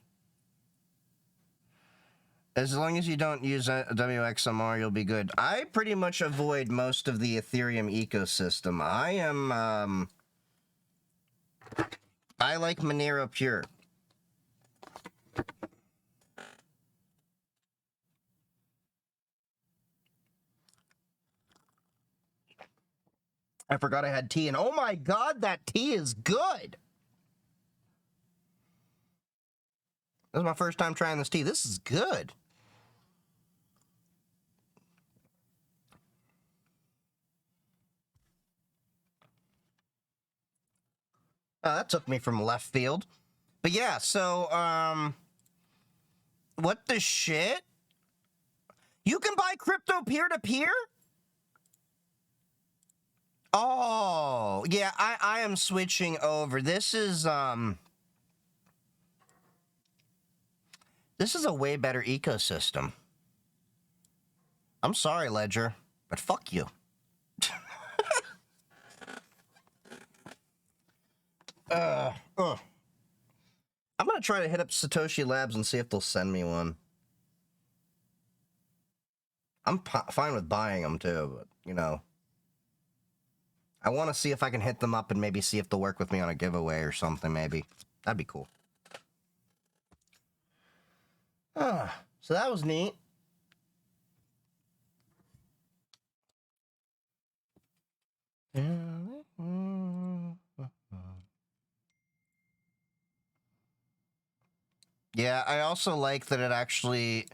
as long as you don't use WXMR, you'll be good. I pretty much avoid most of the Ethereum ecosystem. I like Monero Pure. I forgot I had tea, and oh my god, that tea is good! This is my first time trying this tea. This is good. That took me from left field. But yeah, so, what the shit? You can buy crypto peer-to-peer? Oh, yeah, I am switching over. This is a way better ecosystem. I'm sorry, Ledger, but fuck you. I'm gonna try to hit up Satoshi Labs and see if they'll send me one. I'm fine with buying them too, but, you know. I want to see if I can hit them up and maybe see if they'll work with me on a giveaway or something, maybe. That'd be cool. So that was neat. Yeah, I also like that it actually...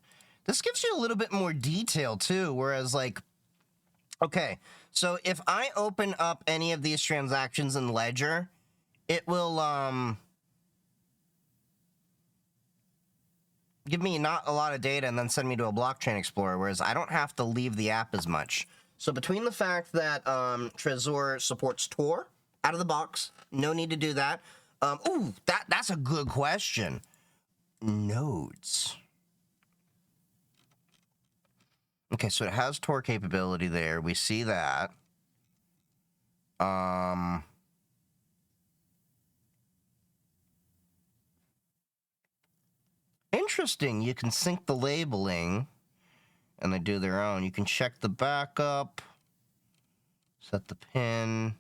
This gives you a little bit more detail, too, whereas, like... Okay, so if I open up any of these transactions in Ledger, it will, give me not a lot of data and then send me to a blockchain explorer, whereas I don't have to leave the app as much. So between the fact that Trezor supports Tor out of the box, no need to do that. Ooh, that's a good question. Nodes. Okay, so it has Tor capability there. We see that. Interesting. You can sync the labeling, and they do their own. You can check the backup, set the pin.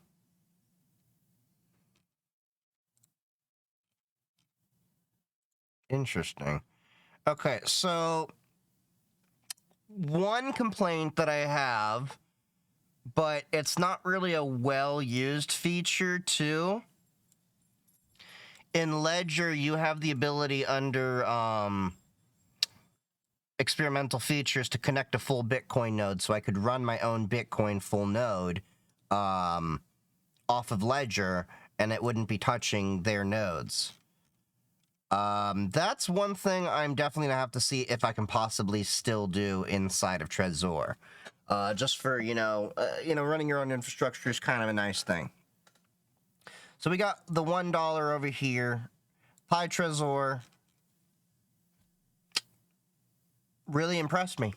Interesting. Okay, so one complaint that I have, but it's not really a well-used feature, too. In Ledger, you have the ability under experimental features to connect a full Bitcoin node, so I could run my own Bitcoin full node off of Ledger, and it wouldn't be touching their nodes. That's one thing I'm definitely gonna have to see if I can possibly still do inside of Trezor. Just for, running your own infrastructure is kind of a nice thing. So we got the $1 over here. Pi Trezor. Really impressed me.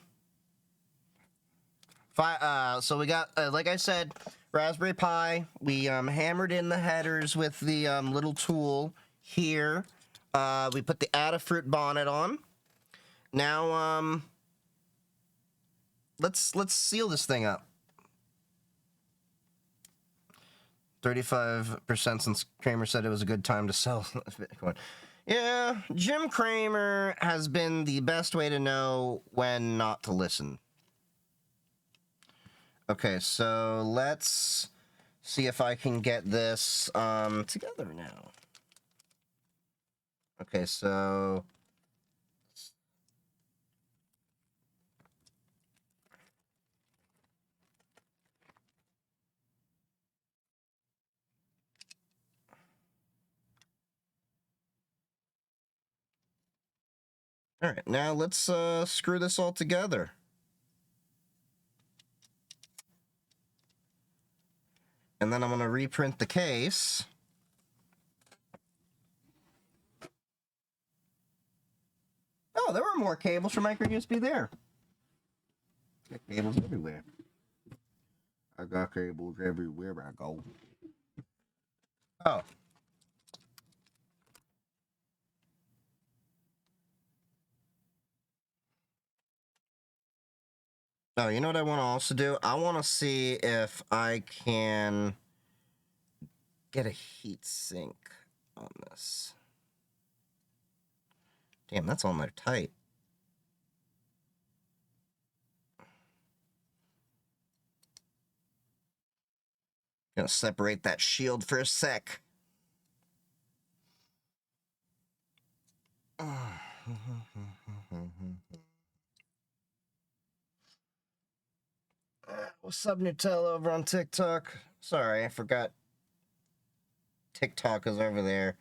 So we got, like I said, Raspberry Pi. We hammered in the headers with the little tool here. We put the Adafruit bonnet on. Now, let's seal this thing up. 35% since Kramer said it was a good time to sell Bitcoin. Yeah, Jim Cramer has been the best way to know when not to listen. Okay, so let's see if I can get this together now. Okay, so all right, now let's screw this all together. And then I'm going to reprint the case. Oh, there were more cables for micro USB there. Got cables everywhere. I got cables everywhere I go. Oh. Oh, you know what I want to also do? I want to see if I can get a heat sink on this. Damn, that's on there tight. Gonna separate that shield for a sec. What's up, Nutella over on TikTok? Sorry, I forgot. TikTok is over there.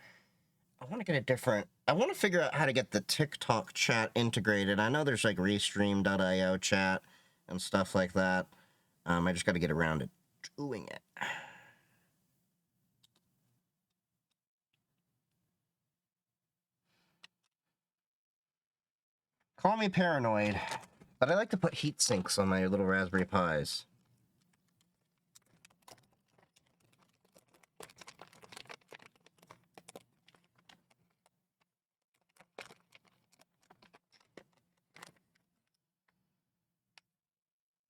I want to get a different... I want to figure out how to get the TikTok chat integrated. I know there's like Restream.io chat and stuff like that. I just got to get around to doing it. Call me paranoid, but I like to put heat sinks on my little Raspberry Pis.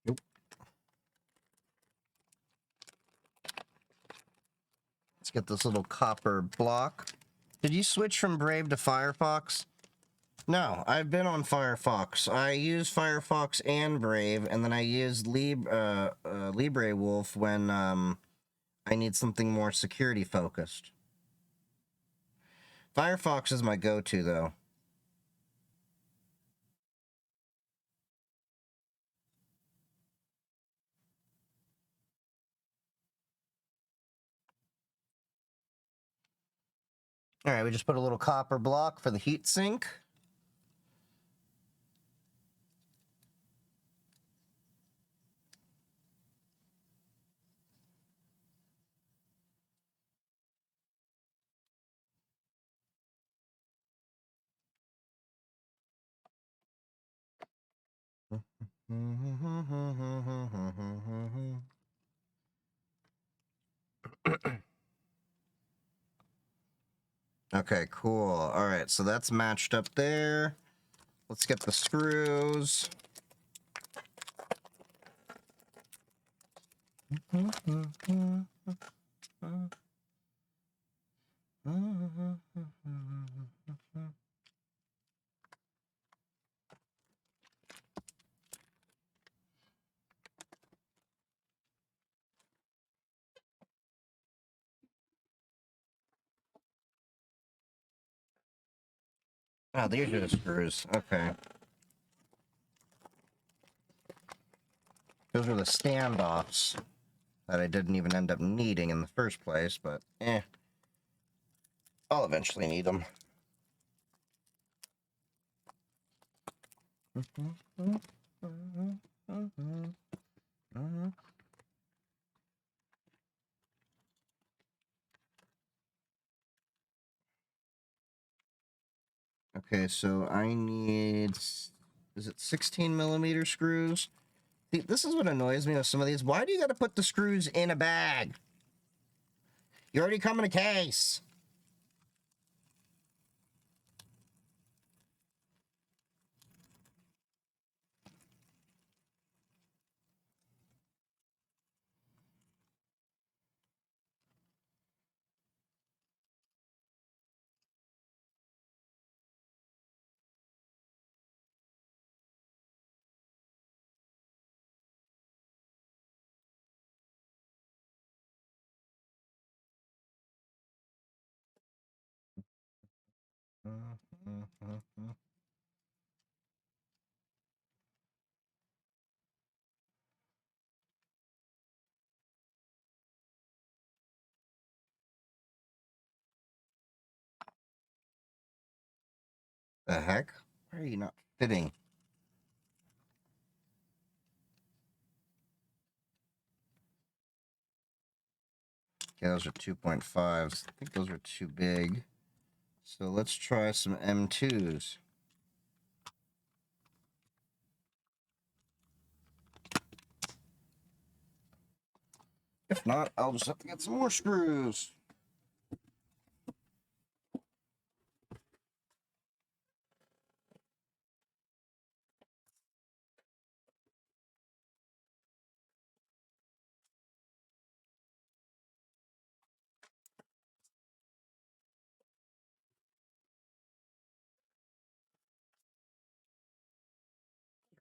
Nope. Let's get this little copper block. Did you switch from Brave to Firefox? No, I've been on Firefox. I use Firefox and Brave, and then I use LibreWolf when I need something more security focused. Firefox is my go-to, though. All right, we just put a little copper block for the heat sink. Okay, cool. All right, so that's matched up there. Let's get the screws. Oh, these are the screws. Okay. Those are the standoffs that I didn't even end up needing in the first place, but I'll eventually need them. Okay, so I need, is it 16 millimeter screws? See, this is what annoys me with some of these. Why do you gotta put the screws in a bag? You already come in a case. The heck? Why are you not fitting? Okay, those are 2.5s. I think those are too big. So let's try some M2s. If not, I'll just have to get some more screws.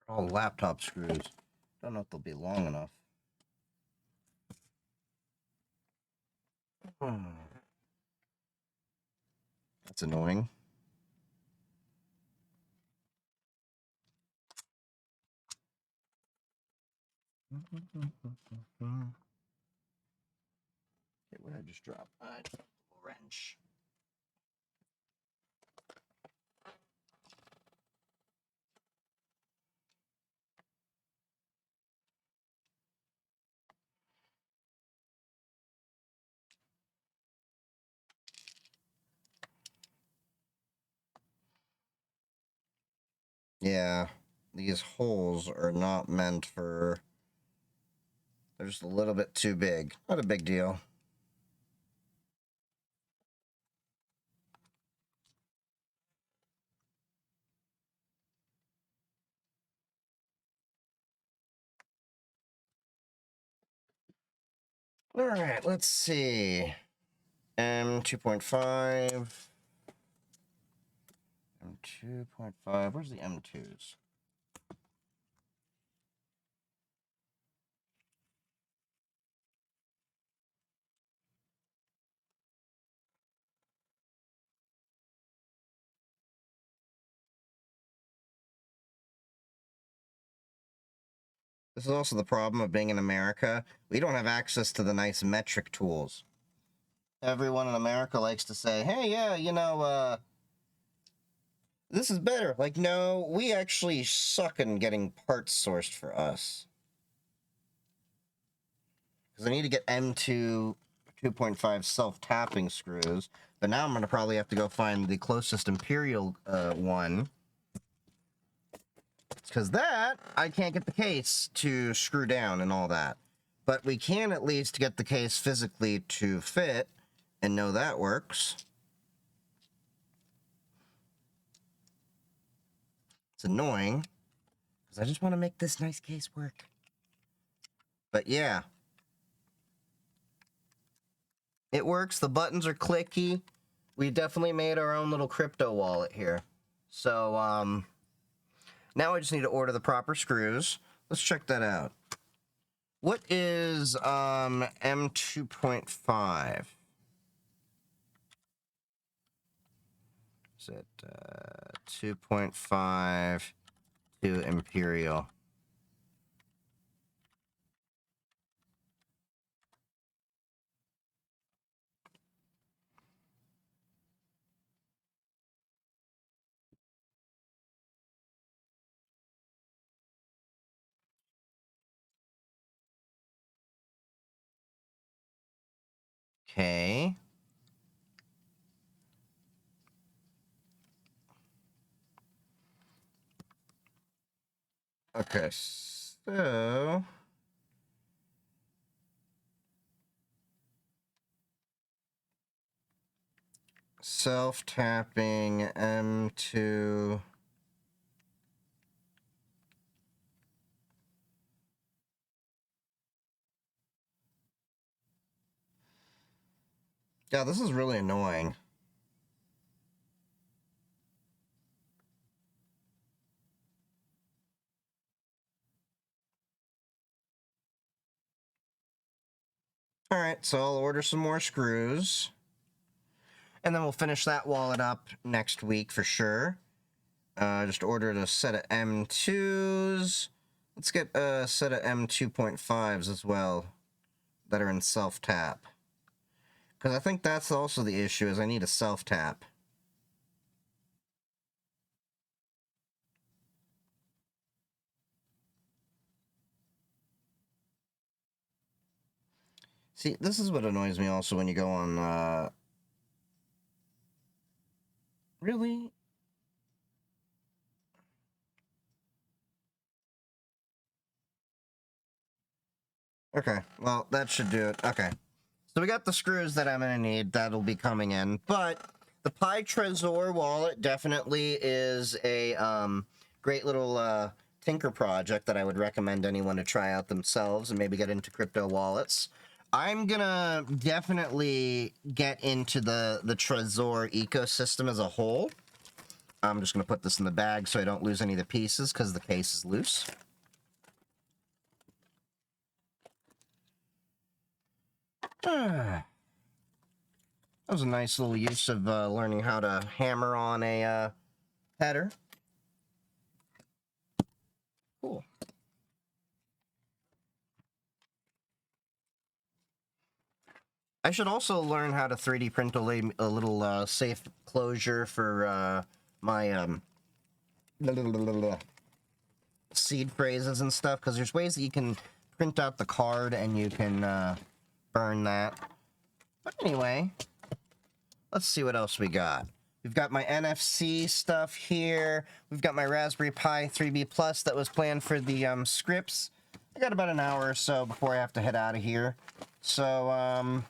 They're all laptop screws. Don't know if they'll be long enough. That's annoying. Okay, what did I just drop? Wrench. Yeah, these holes are not meant for... They're just a little bit too big. Not a big deal. All right, let's see. M2.5. M2.5. Where's the M2s? This is also the problem of being in America. We don't have access to the nice metric tools. Everyone in America likes to say, hey, yeah, you know, this is better. Like, no, we actually suck in getting parts sourced for us. Because I need to get M2 2.5 self-tapping screws. But now I'm going to probably have to go find the closest Imperial one. Because that, I can't get the case to screw down and all that. But we can at least get the case physically to fit and know that works. It's annoying, because I just want to make this nice case work. But yeah. It works, the buttons are clicky. We definitely made our own little crypto wallet here. So, now I just need to order the proper screws. Let's check that out. What is, M2.5? Is it, 2.5 to Imperial? Okay. Okay, So... self-tapping M2... Yeah, this is really annoying. Alright, so I'll order some more screws. And then we'll finish that wallet up next week for sure. Just ordered a set of M2s. Let's get a set of M2.5s as well that are in self-tap. Because I think that's also the issue, is I need a self-tap. See, this is what annoys me also when you go on, Really? Okay, well, that should do it. Okay. So we got the screws that I'm going to need. That'll be coming in. But the Trezor wallet definitely is a great little tinker project that I would recommend anyone to try out themselves and maybe get into crypto wallets. I'm going to definitely get into the Trezor ecosystem as a whole. I'm just going to put this in the bag so I don't lose any of the pieces because the case is loose. That was a nice little use of learning how to hammer on a header. Cool. I should also learn how to 3D print a little safe closure for my seed phrases and stuff, because there's ways that you can print out the card and you can burn that. But anyway, let's see what else we got. We've got my NFC stuff here. We've got my Raspberry Pi 3B Plus that was planned for the scripts. I got about an hour or so before I have to head out of here. So, oh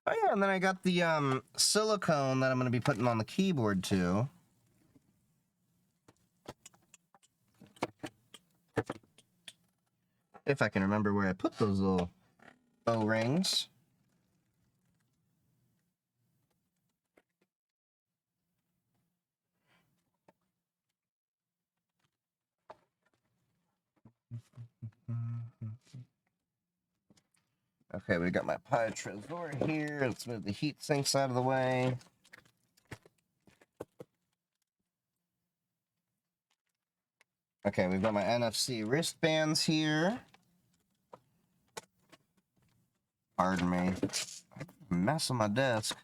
yeah, and then I got the silicone that I'm going to be putting on the keyboard too. If I can remember where I put those little O-rings. Okay, we got my Pi Trezor here. Let's move the heat sinks out of the way. Okay, we've got my NFC wristbands here. Pardon me. A mess on my desk.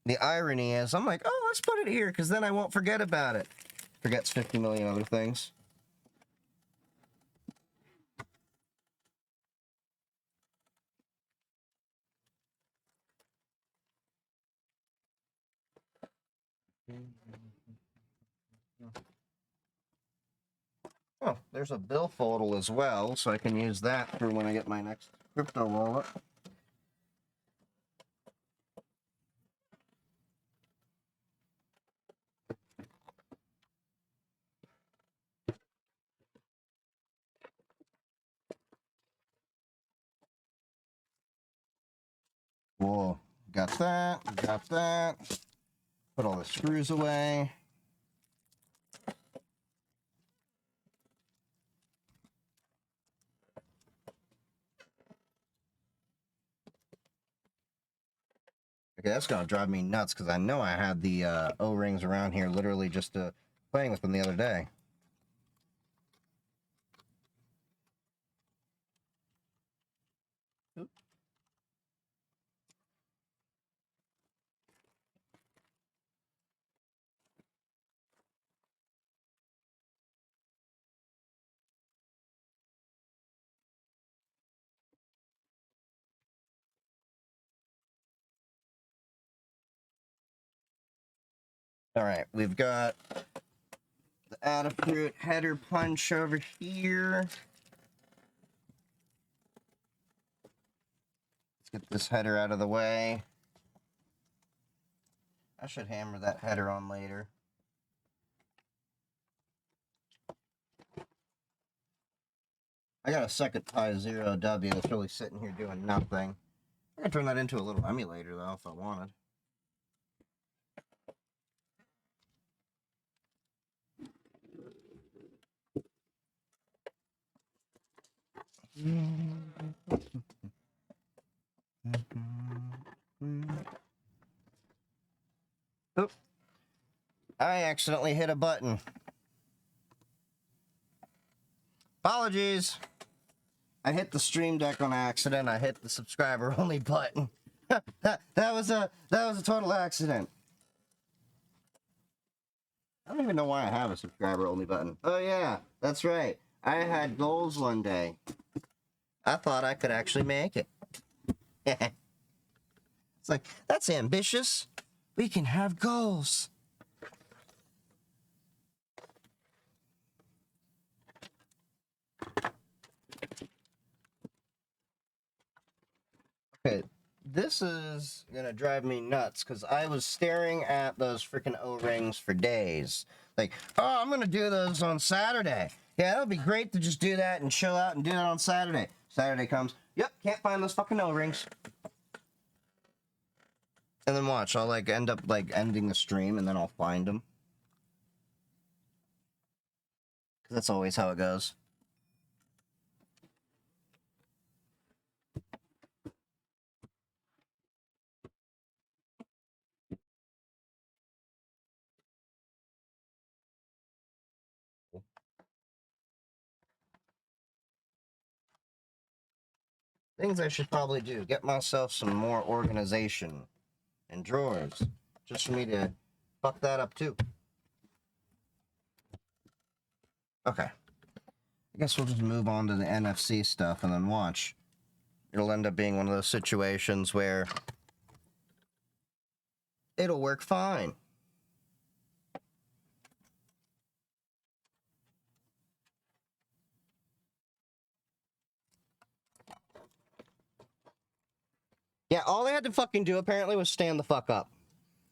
The irony is, I'm like, oh, let's put it here, because then I won't forget about it. Forgets 50 million other things. Oh, there's a billfold as well, so I can use that for when I get my next crypto wallet. Cool. Got that, got that. Put all the screws away. Okay, that's gonna drive me nuts because I know I had the O-rings around here literally just playing with them the other day. Oop. All right, we've got Adafruit header punch over here. Let's get this header out of the way. I should hammer that header on later. I got a second Pi 0W that's really sitting here doing nothing. I could turn that into a little emulator, though, if I wanted. Oop. I accidentally hit a button. Apologies. I hit the Stream Deck on accident. I hit the subscriber only button. that was a total accident. I don't even know why I have a subscriber only button. Oh yeah, that's right. I had goals one day. I thought I could actually make it. It's like, that's ambitious. We can have goals. Okay, this is gonna drive me nuts because I was staring at those freaking O-rings for days. Like, oh, I'm gonna do those on Saturday. Yeah, that would be great to just do that and chill out and do that on Saturday. Saturday comes, yep, can't find those fucking O-rings. And then watch, I'll like end up like ending the stream and then I'll find them. Because that's always how it goes. Things I should probably do. Get myself some more organization and drawers. Just for me to fuck that up too. Okay. I guess we'll just move on to the NFC stuff and then watch. It'll end up being one of those situations where it'll work fine. Yeah, all they had to fucking do apparently was stand the fuck up.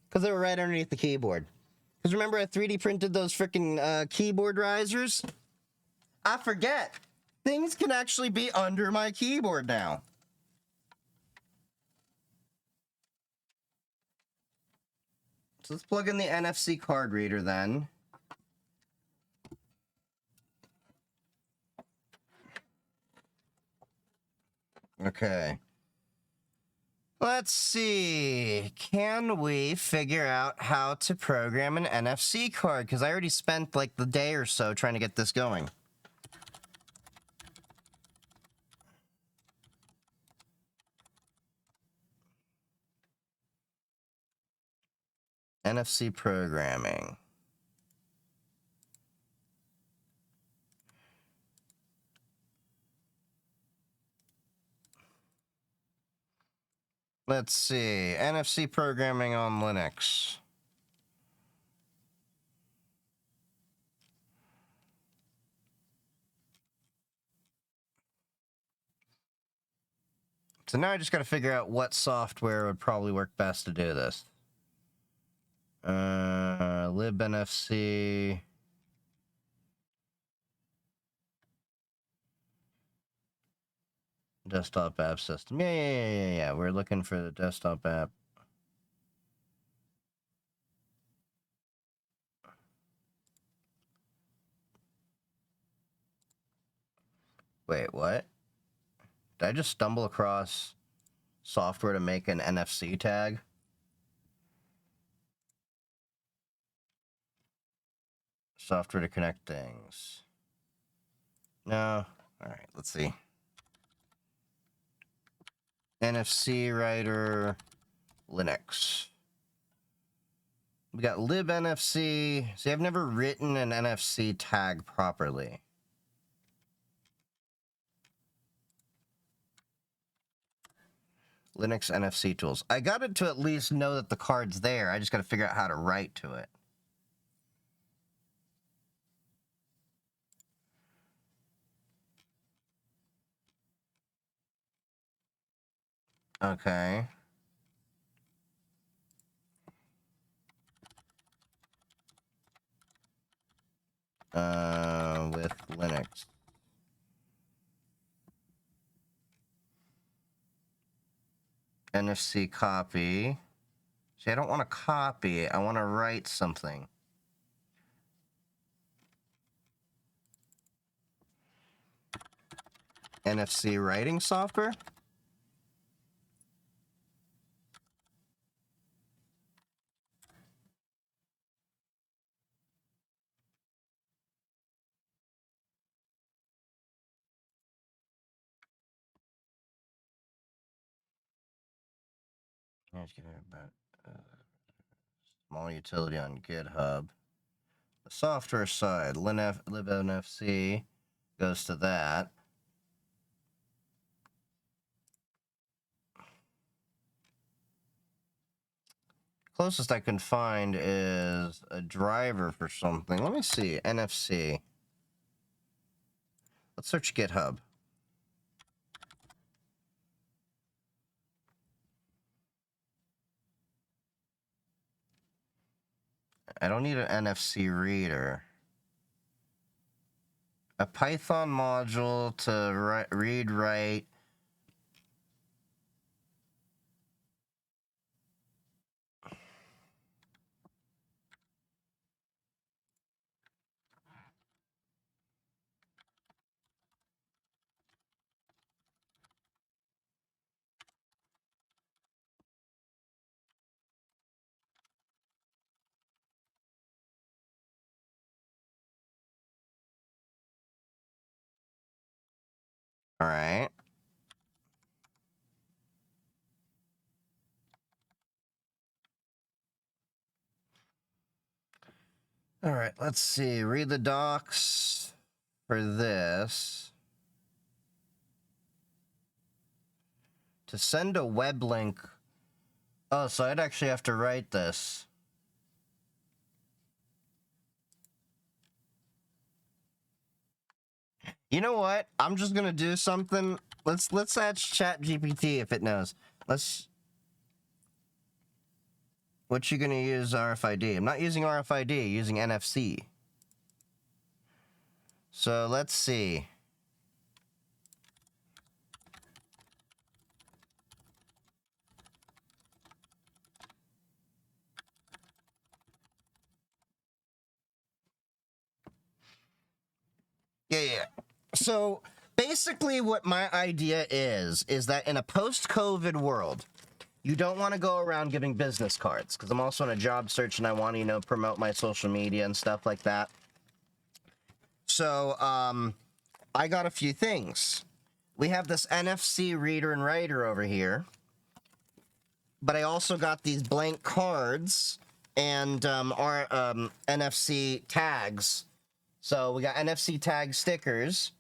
Because they were right underneath the keyboard. Because remember I 3D printed those freaking keyboard risers? I forget. Things can actually be under my keyboard now. So let's plug in the NFC card reader then. Okay. Let's see. Can we figure out how to program an NFC card? Because I already spent like the day or so trying to get this going. NFC programming. Let's see. NFC programming on Linux. So now I just got to figure out what software would probably work best to do this. libNFC. Desktop app system. Yeah. We're looking for the desktop app. Wait, what? Did I just stumble across software to make an NFC tag? Software to connect things. No. All right, let's see. NFC writer, Linux. We got libNFC. See, I've never written an NFC tag properly. Linux NFC tools. I got it to at least know that the card's there. I just got to figure out how to write to it. Okay. With Linux. NFC copy. See, I don't want to copy. I want to write something. NFC writing software? Small utility on GitHub. The software side, libNFC goes to that. Closest I can find is a driver for something. Let me see. NFC. Let's search GitHub. I don't need an NFC reader. A Python module to read, write. All right. All right, let's see. Read the docs for this. To send a web link. Oh, so I'd actually have to write this. You know what? I'm just gonna do something. Let's ask ChatGPT if it knows. What you gonna use RFID? I'm not using RFID, using NFC. So let's see. Yeah. So basically what my idea is that in a post-COVID world, you don't want to go around giving business cards, because I'm also in a job search and I want to, promote my social media and stuff like that. So, I got a few things. We have this NFC reader and writer over here, but I also got these blank cards and our NFC tags. So we got NFC tag stickers.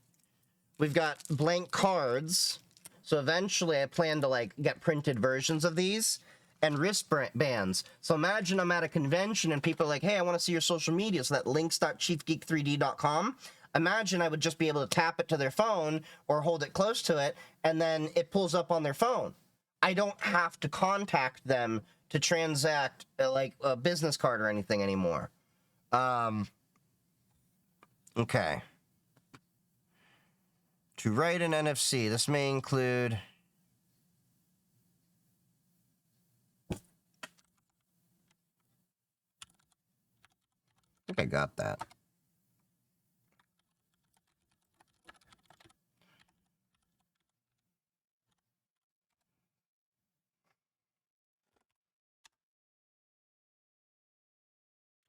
We've got blank cards. So eventually I plan to get printed versions of these and wristbands. So imagine I'm at a convention and people are like, hey, I want to see your social media. So that links.chiefgeek3d.com. Imagine I would just be able to tap it to their phone or hold it close to it, and then it pulls up on their phone. I don't have to contact them to transact like a business card or anything anymore. Okay. To write an NFC, this may include... I think I got that.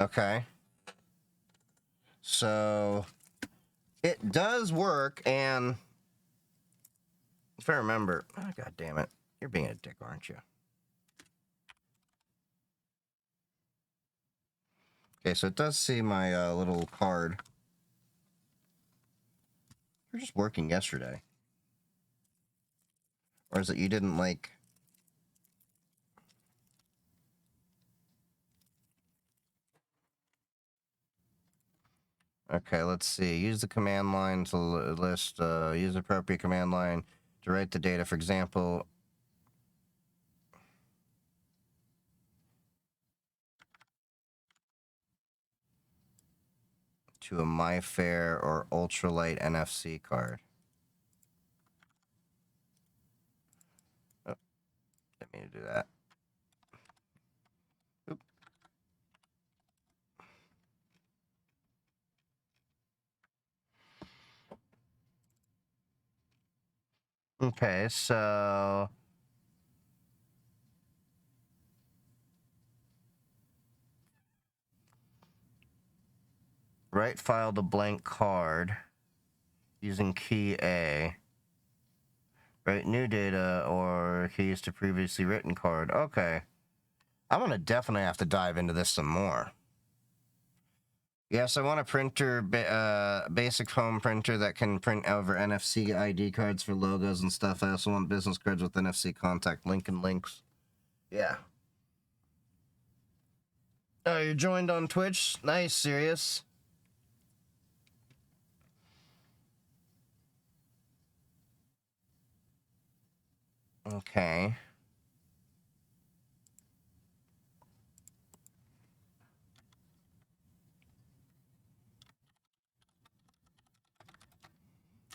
Okay. So it does work, and if I remember, oh, God damn it, you're being a dick, aren't you? Okay, so it does see my little card. You're just working yesterday. Or is it you didn't like... Okay, let's see. Use the command line to list, use the appropriate command line to write the data. For example, to a MyFair or ultralight NFC card. Oh, didn't mean to do that. Oop. Okay, so write file to blank card using key A. Write new data or keys to previously written card. Okay. I'm going to definitely have to dive into this some more. Yes, I want a printer, basic foam printer that can print over NFC ID cards for logos and stuff. I also want business cards with NFC contact link and links. Yeah. Oh, you're joined on Twitch? Nice, serious. Okay.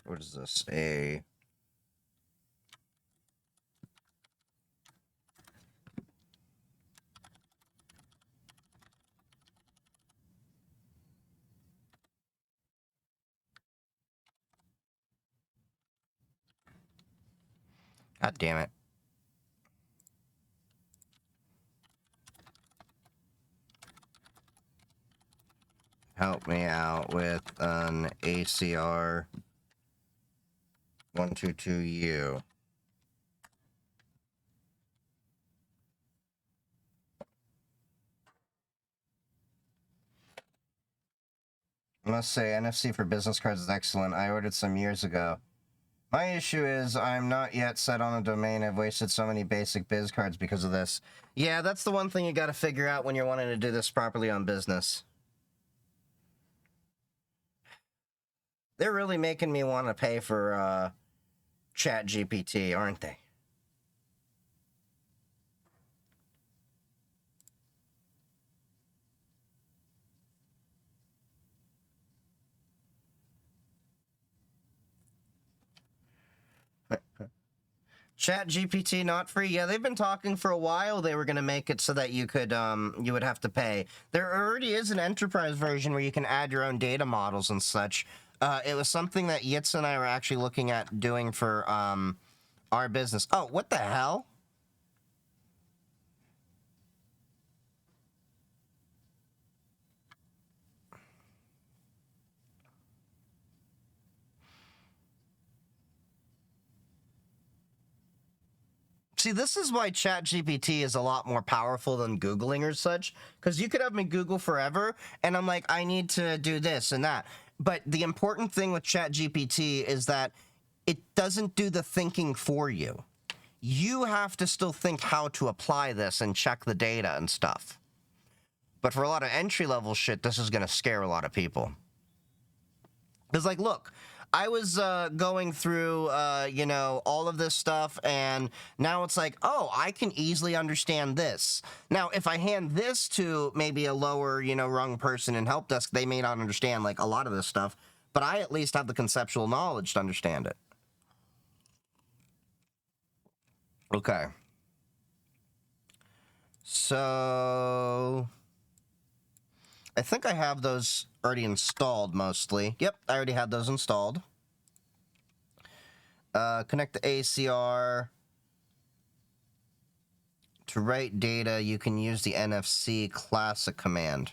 What is this? God damn it. Help me out with an ACR 122U. I must say, NFC for business cards is excellent. I ordered some years ago. My issue is I'm not yet set on a domain. I've wasted so many basic biz cards because of this. Yeah, that's the one thing you got to figure out when you're wanting to do this properly on business. They're really making me want to pay for ChatGPT, aren't they? ChatGPT not free? Yeah, they've been talking for a while. They were going to make it so that you could, you would have to pay. There already is an enterprise version where you can add your own data models and such. It was something that Yitz and I were actually looking at doing for, our business. Oh, what the hell? See, this is why ChatGPT is a lot more powerful than Googling or such, because you could have me Google forever, and I'm like, I need to do this and that. But the important thing with ChatGPT is that it doesn't do the thinking for you. You have to still think how to apply this and check the data and stuff. But for a lot of entry-level shit, this is going to scare a lot of people. Because, like, look, I was going through, you know, all of this stuff, and now it's like, oh, I can easily understand this. Now, if I hand this to maybe a lower, you know, rung person in help desk, they may not understand, like, a lot of this stuff, but I at least have the conceptual knowledge to understand it. Okay. So I think I have those already installed mostly. Yep, I already had those installed. Connect the ACR. To write data, you can use the NFC classic command.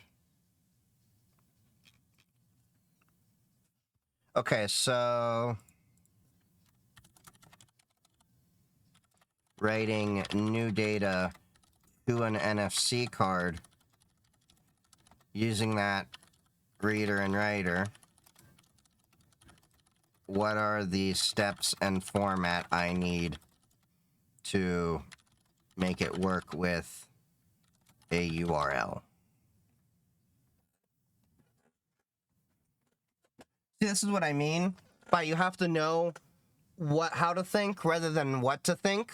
Okay, so writing new data to an NFC card using that reader and writer. What are the steps and format I need to make it work with a URL? See, this is what I mean by you have to know how to think rather than what to think.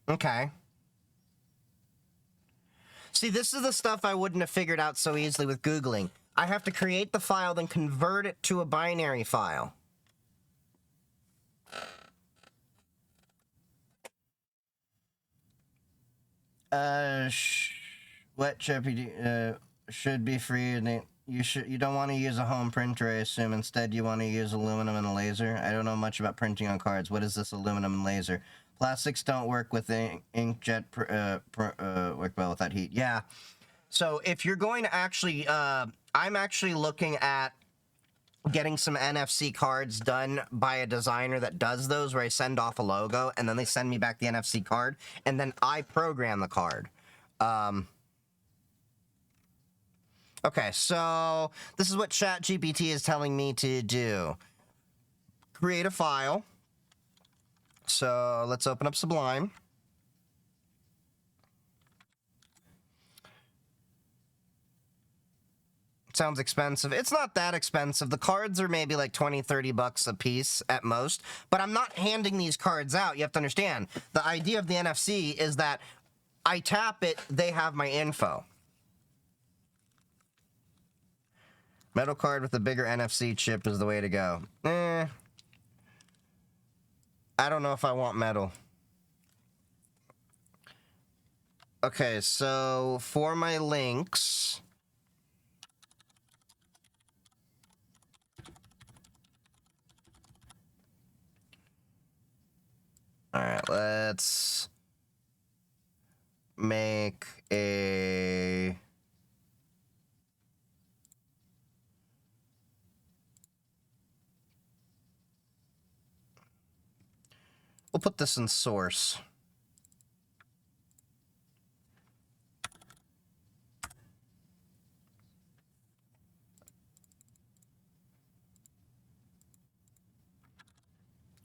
Okay. See, this is the stuff I wouldn't have figured out so easily with Googling. I have to create the file, then convert it to a binary file. What chip should be free, and you don't want to use a home printer, I assume. Instead, you want to use aluminum and a laser. I don't know much about printing on cards. What is this aluminum and laser? Plastics don't work with inkjet work well without heat. Yeah. So if you're going to actually, I'm actually looking at getting some NFC cards done by a designer that does those, where I send off a logo and then they send me back the NFC card and then I program the card. Okay, so this is what ChatGPT is telling me to do. Create a file. So let's open up Sublime. Sounds expensive. It's not that expensive. The cards are maybe like 20, 30 bucks a piece at most, but I'm not handing these cards out. You have to understand, the idea of the NFC is that I tap it, they have my info. Metal card with a bigger NFC chip is the way to go. I don't know if I want metal. Okay, so for my links... Alright, let's make a... We'll put this in source.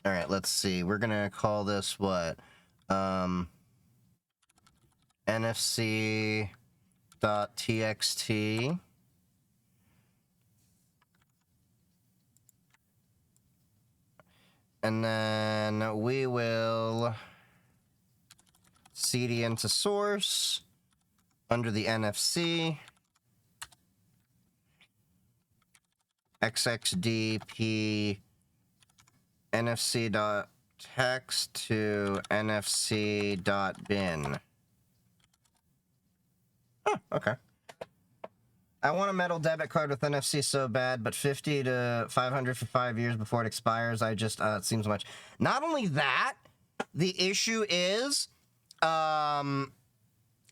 All right, let's see. We're gonna call this what? NFC.txt. And then we will cd into source under the NFC. xxdp NFC.text to NFC.bin. Oh, okay. I want a metal debit card with NFC so bad, but 50 to 500 for 5 years before it expires. I just, it seems much. Not only that, the issue is,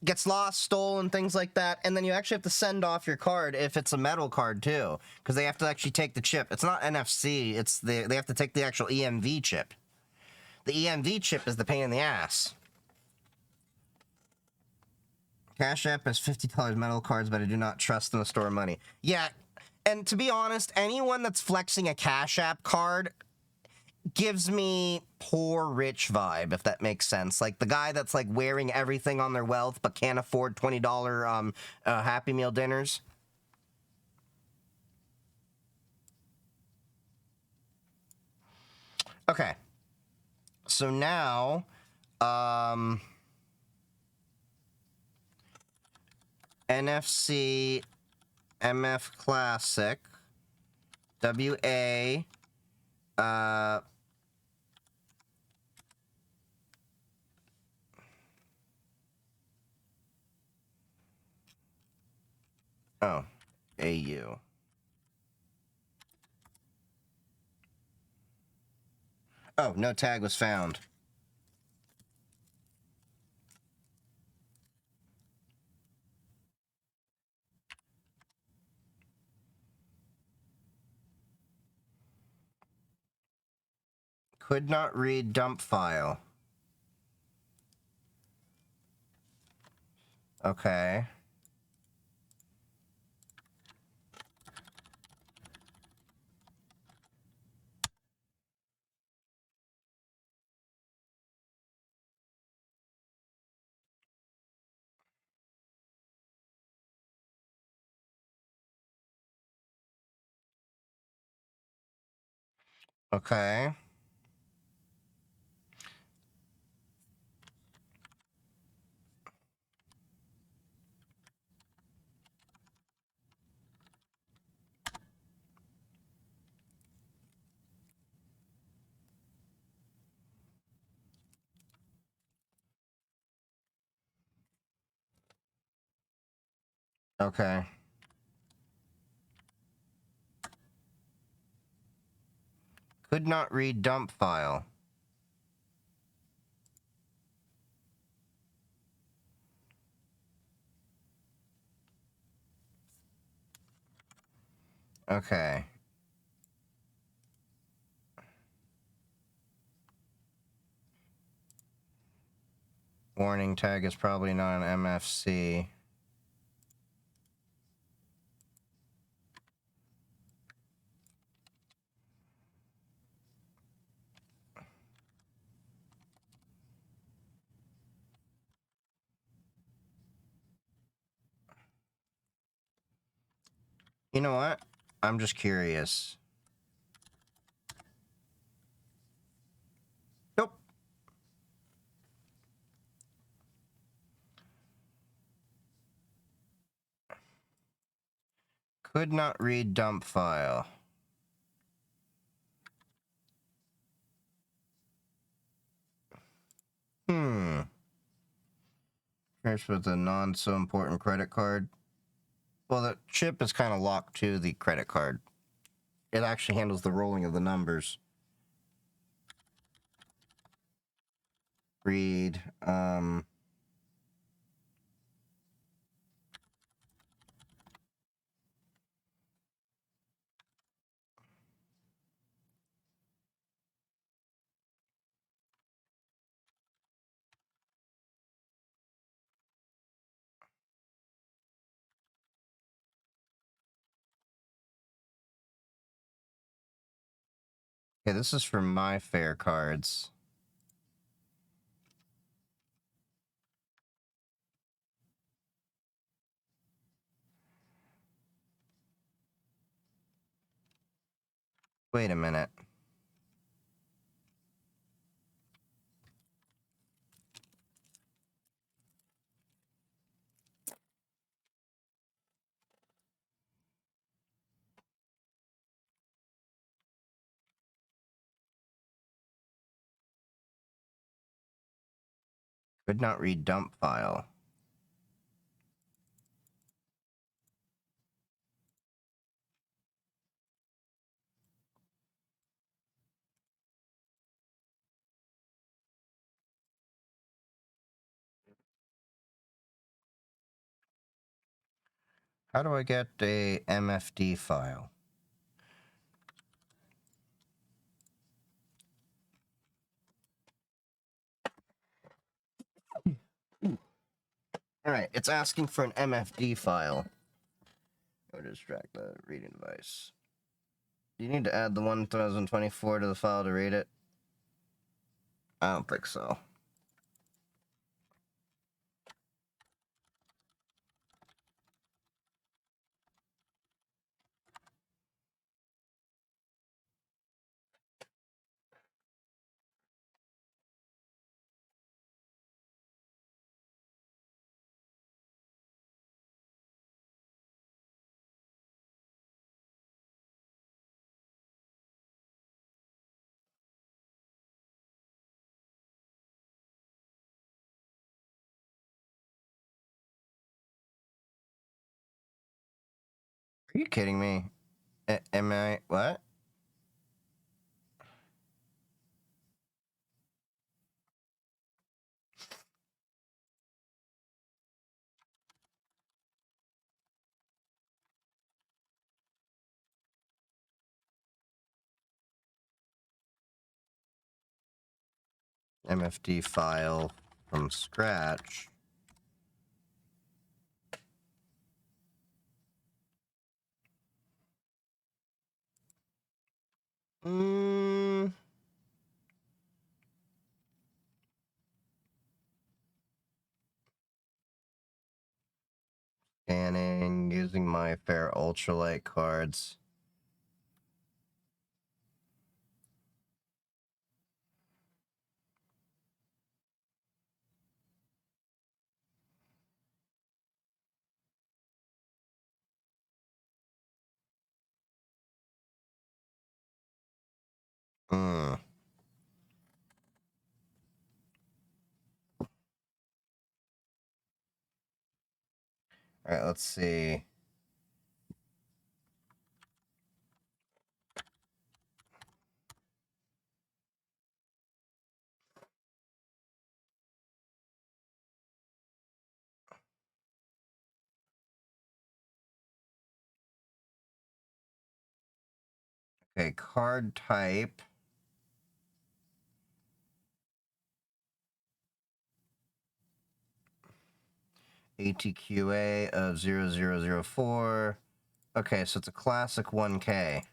gets lost, stolen, things like that, and then you actually have to send off your card if it's a metal card too, because they have to actually take the chip. It's not NFC, it's they have to take the actual EMV chip. The EMV chip is the pain in the ass. Cash App has $50 metal cards, but I do not trust them to store money. Yeah, and to be honest, anyone that's flexing a Cash App card gives me poor rich vibe, if that makes sense. Like the guy that's like wearing everything on their wealth but can't afford $20 Happy Meal dinners. Okay. So now, NFC MF Classic WA oh, AU. Oh, no tag was found. Could not read dump file. Okay. Okay. Okay. Could not read dump file. Okay. Warning tag is probably not an MFC. You know what? I'm just curious. Nope. Could not read dump file. Here's with a non-so-important credit card. Well, the chip is kind of locked to the credit card. It actually handles the rolling of the numbers. Read, Okay, this is for my fare cards. Wait a minute. Could not read dump file. How do I get a MFD file? Alright, it's asking for an MFD file. Go to distract the reading device. Do you need to add the 1024 to the file to read it? I don't think so. Are you kidding me? Am I... what? MFD file from scratch. Scanning, using my Fair Ultralight cards. All right, let's see. Okay, card type. ATQA of 0004. Okay, so it's a classic 1K.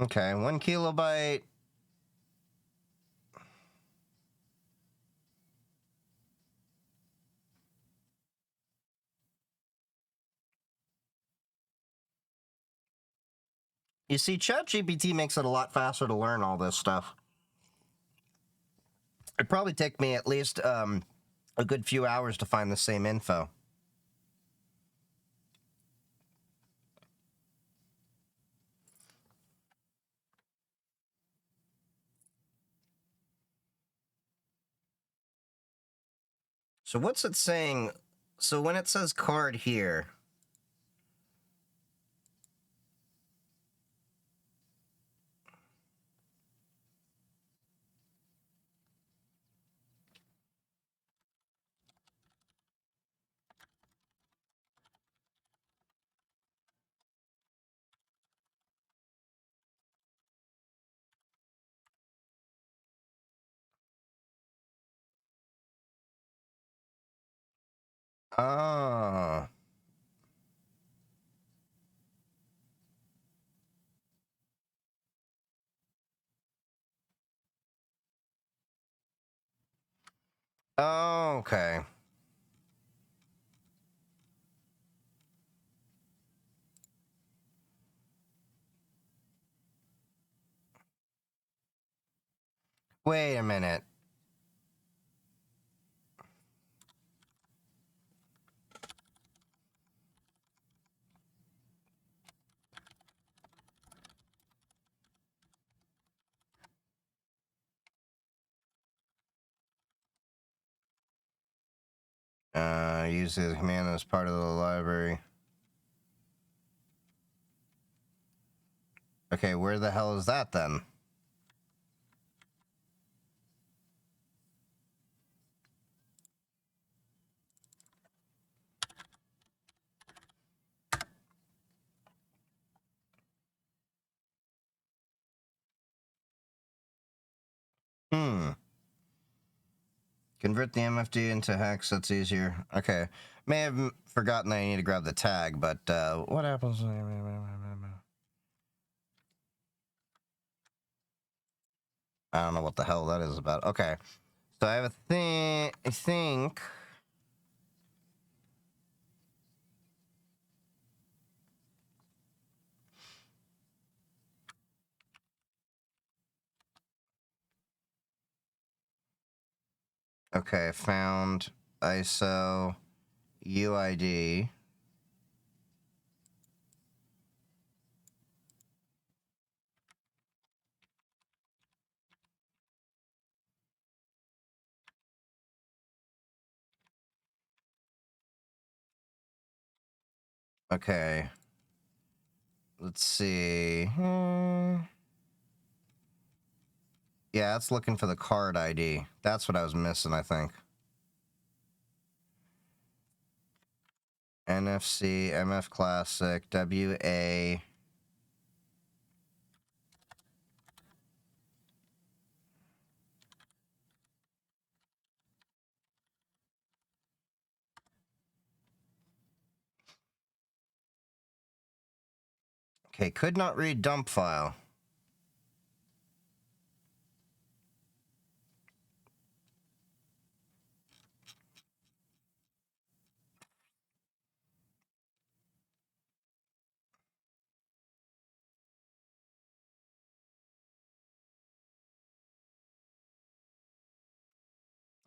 Okay, 1 kilobyte. You see, ChatGPT makes it a lot faster to learn all this stuff. It'd probably take me at least a good few hours to find the same info. So what's it saying? So when it says card here, oh, okay. Wait a minute. Use the command as part of the library. Okay, where the hell is that then? Hmm. Convert the MFD into hex, that's easier. Okay. May have forgotten that I need to grab the tag, but what happens? I don't know what the hell that is about. Okay. So I have a thing, I think. Okay, found ISO UID. Okay. Let's see. Yeah, it's looking for the card ID. That's what I was missing, I think. NFC, MF Classic, WA. Okay, could not read dump file.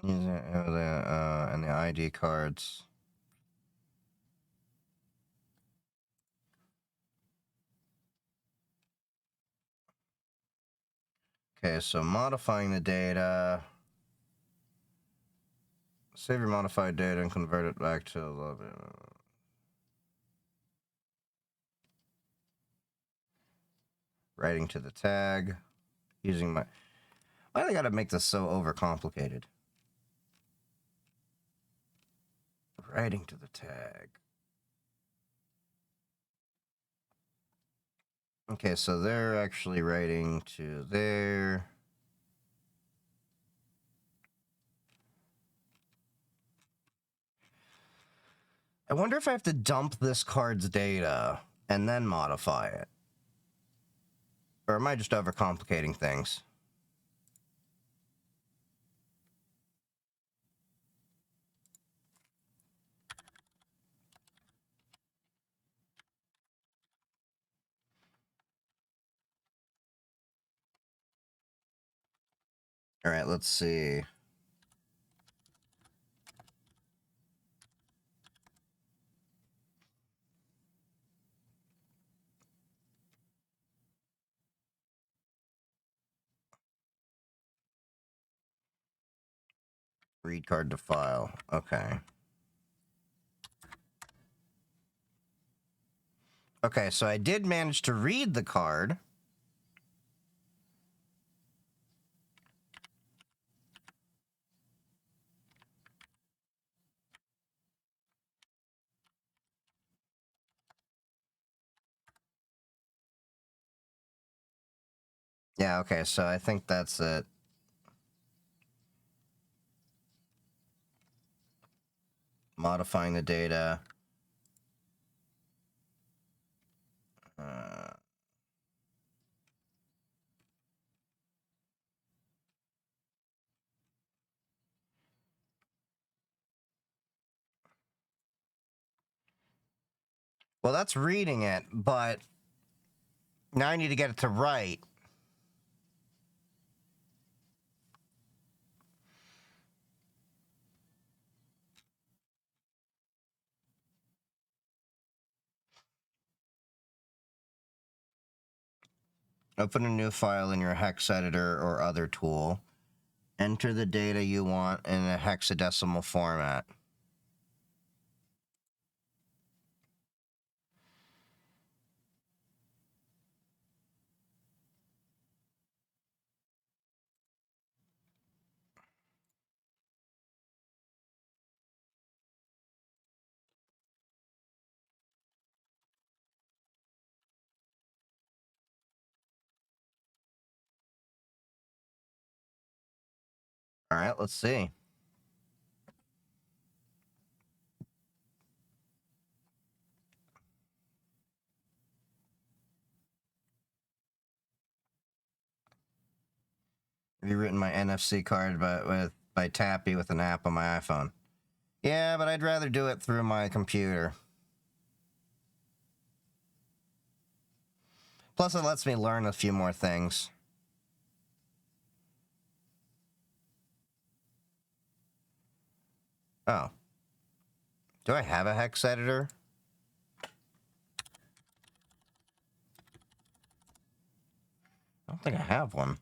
And the ID cards. Okay, so modifying the data. Save your modified data and convert it back to writing to the tag. Using my... Why do they gotta make this so overcomplicated? Writing to the tag. Okay, so they're actually writing to there. I wonder if I have to dump this card's data and then modify it. Or am I just overcomplicating things? All right, let's see. Read card to file. Okay. Okay, so I did manage to read the card. Yeah, okay, so I think that's it. Modifying the data. Well, that's reading it, but now I need to get it to write. Open a new file in your hex editor or other tool. Enter the data you want in a hexadecimal format. All right, let's see. Rewritten my NFC card by Tappy with an app on my iPhone. Yeah, but I'd rather do it through my computer. Plus, it lets me learn a few more things. Oh. Do I have a hex editor? I don't think I have one.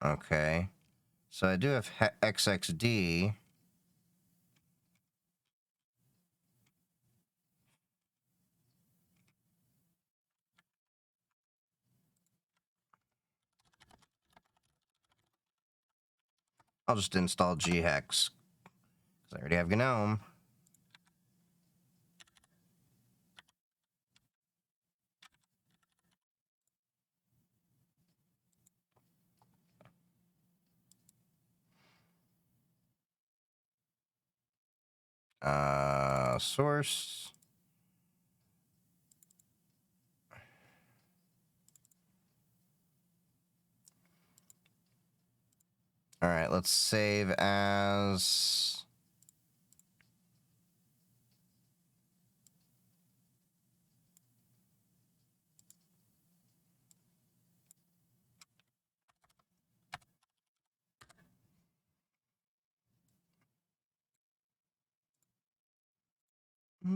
Okay. So I do have XXD. I'll just install ghex, because I already have GNOME. Source. All right, let's save as... I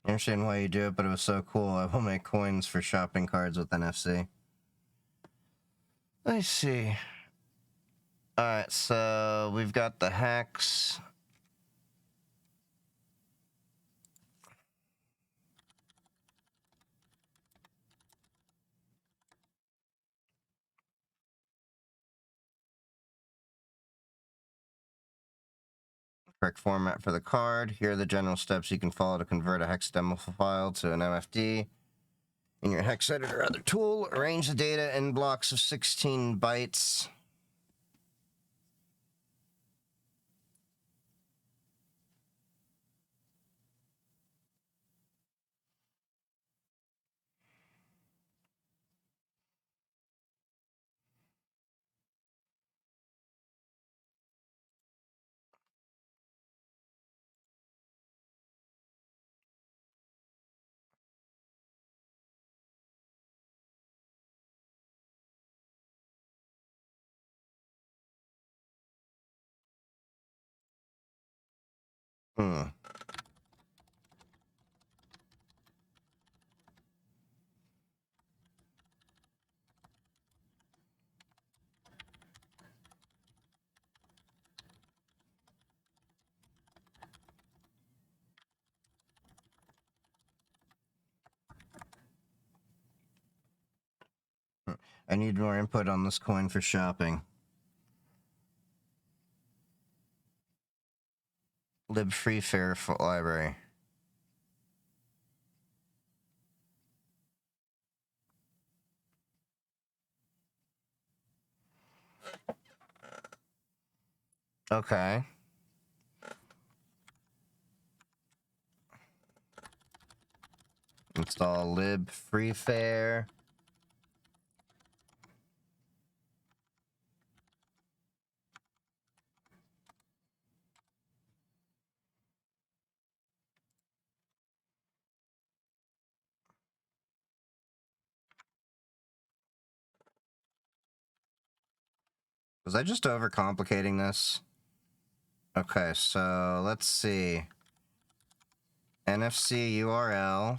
understand why you do it, but it was so cool. I will make coins for shopping cards with NFC. Let me see. Alright, so we've got the hex. Correct format for the card. Here are the general steps you can follow to convert a hexadecimal file to an MFD. In your hex editor or other tool, arrange the data in blocks of 16 bytes. Hmm. I need more input on this coin for shopping. Lib free fair library. Okay. Install lib free fair. Was I just overcomplicating this? Okay, so let's see. NFC URL.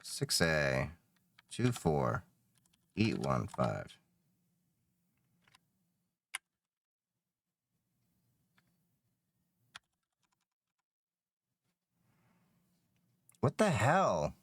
Six A 24 815. What the hell?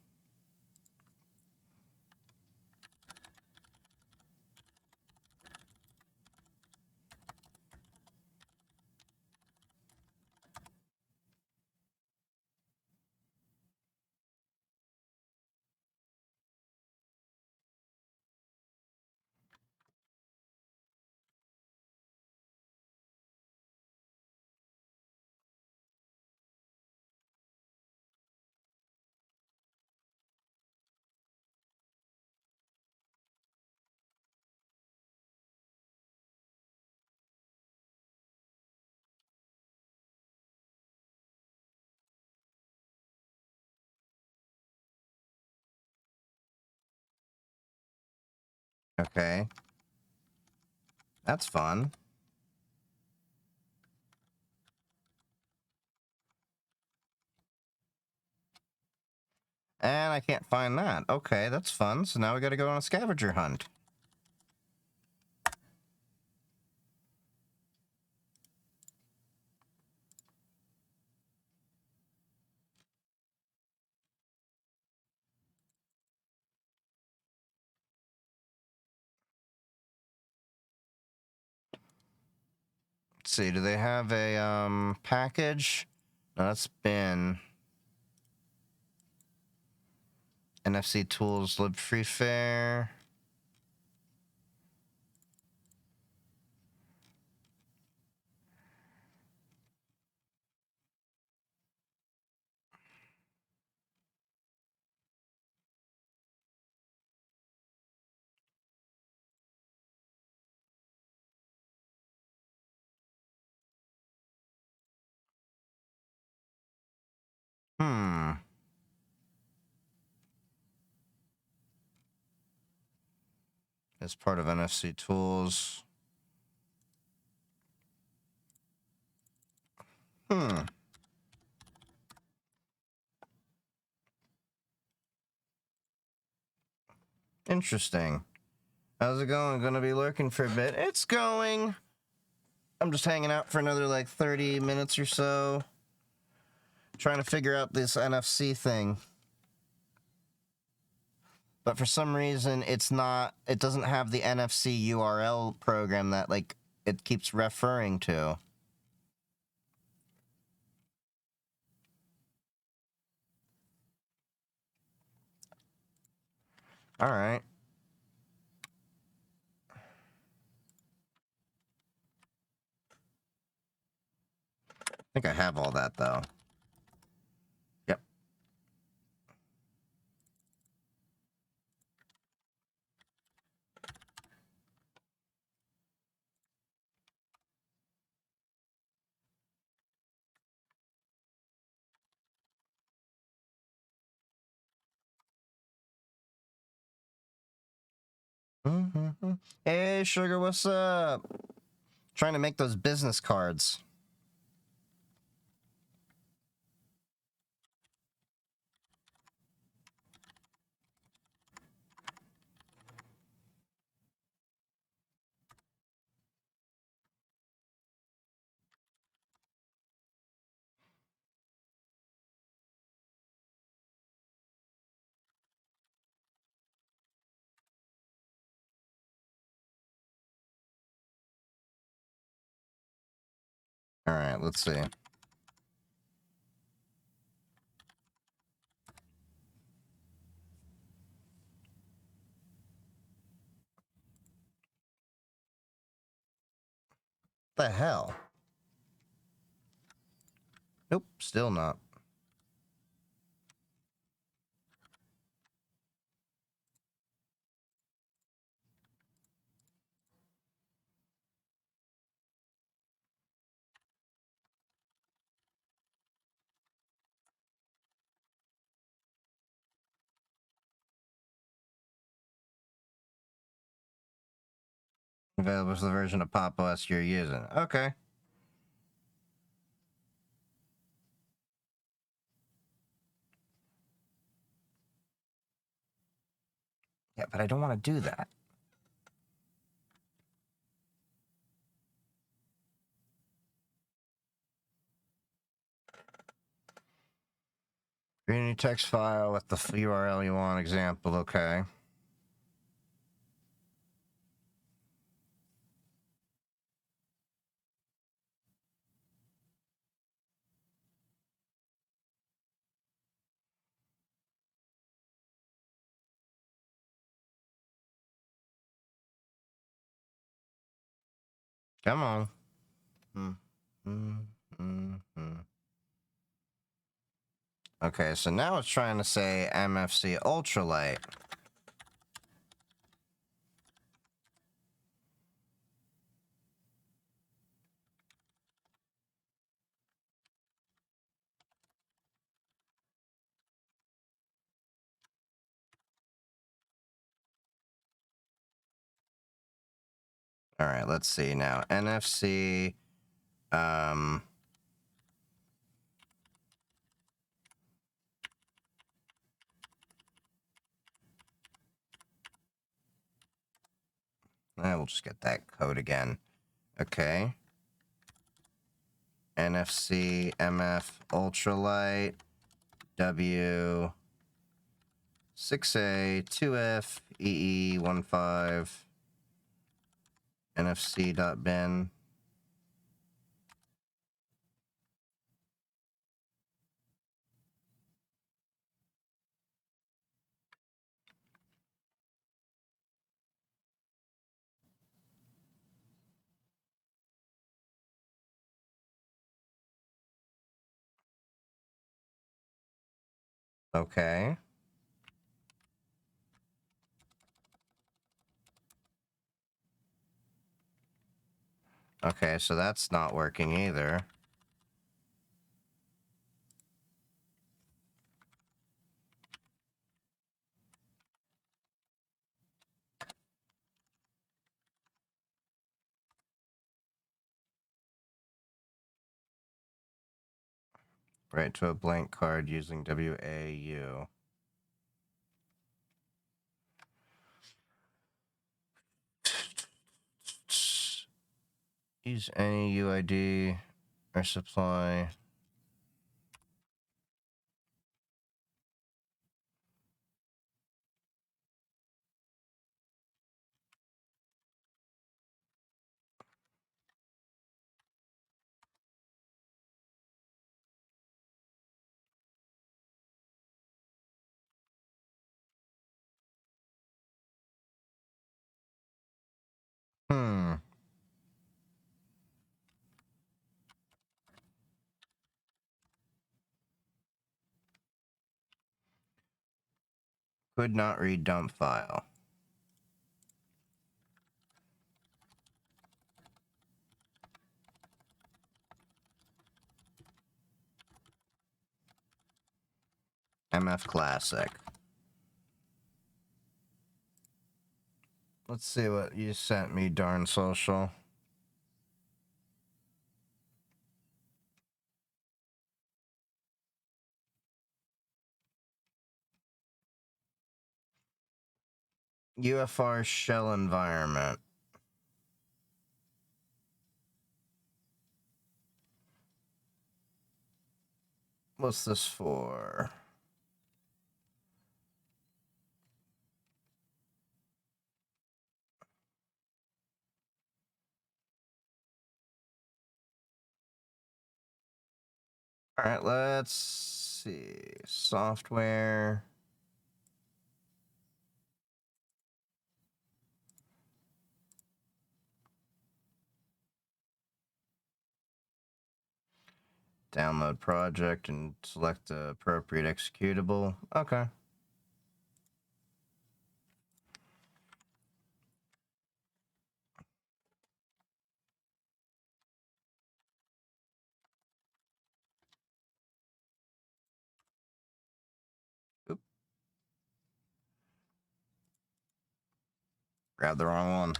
Okay. That's fun. And I can't find that. Okay, that's fun. So now we gotta go on a scavenger hunt. Let's see, do they have a package? No, that's been NFC tools lib free fair. Hmm. As part of NFC tools. Hmm. Interesting. How's it going? Gonna be lurking for a bit. It's going. I'm just hanging out for another like 30 minutes or so. Trying to figure out this NFC thing. But for some reason, it doesn't have the NFC URL program that, like, it keeps referring to. Alright. I think I have all that, though. Yep. Mm-hmm. Hey, Sugar, what's up? Trying to make those business cards. Alright, let's see. The hell? Nope, still not. Available is the version of Pop OS you're using. Okay. Yeah, but I don't want to do that. Create a new text file with the URL you want, example, okay. Come on. Okay, so now it's trying to say MFC Ultralight. All right, let's see now. NFC. We'll just get that code again. Okay. NFC MF Ultralight W 6A 2F EE15 NFC.bin. Okay. Okay, so that's not working either. Write to a blank card using WAU. Use any UID or supply. Could not read dump file. MF Classic. Let's see what you sent me, darn social. UFR shell environment. What's this for? All right, let's see. Software. Download project and select the appropriate executable. Okay. Oop. Grab the wrong one.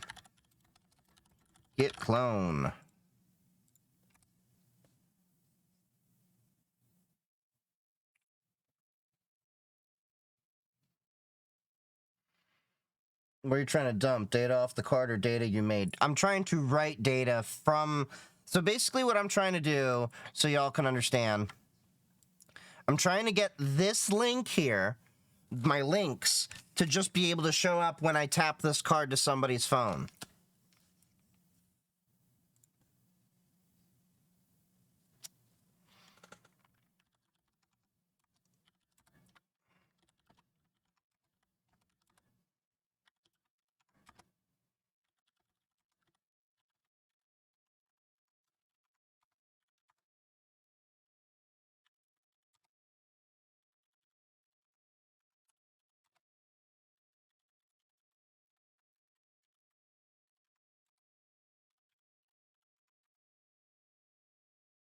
Git clone. Where are you trying to dump? Data off the card or data you made? I'm trying to write data from... So basically what I'm trying to do, so y'all can understand, I'm trying to get this link here, my links, to just be able to show up when I tap this card to somebody's phone.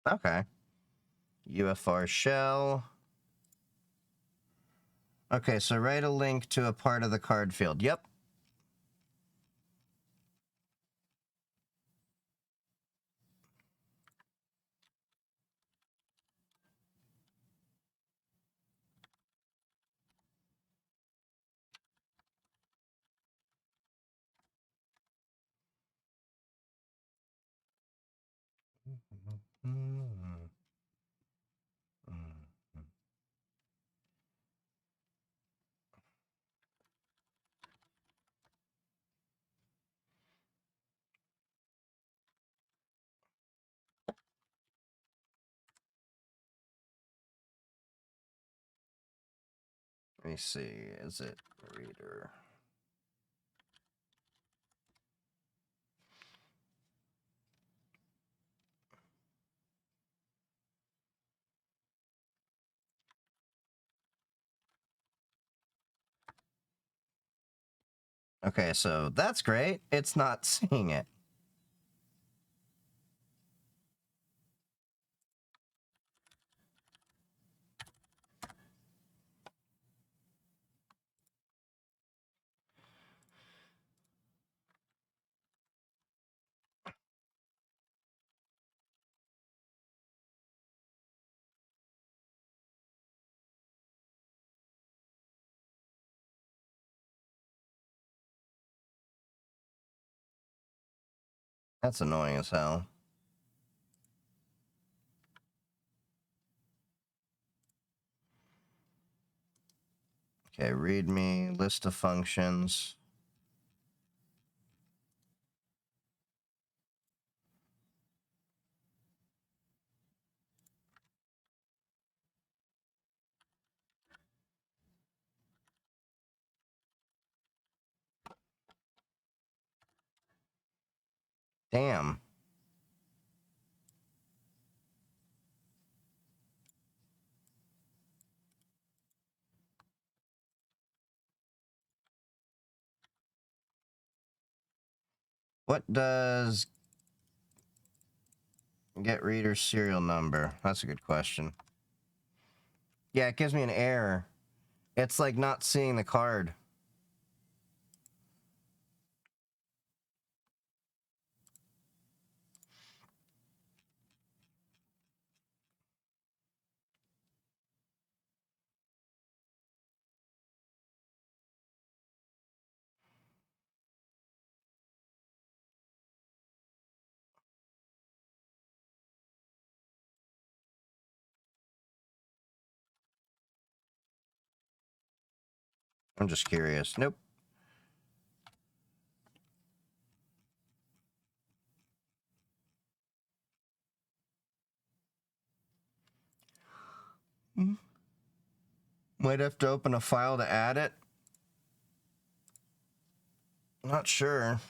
Okay. UFR shell. Okay, so write a link to a part of the card field. Yep. Let me see. Is it reader? Okay, so that's great. It's not seeing it. That's annoying as hell. Okay, readme, list of functions. Damn. What does get reader serial number? That's a good question. Yeah, it gives me an error. It's like not seeing the card. I'm just curious. Nope. Might have to open a file to add it. Not sure.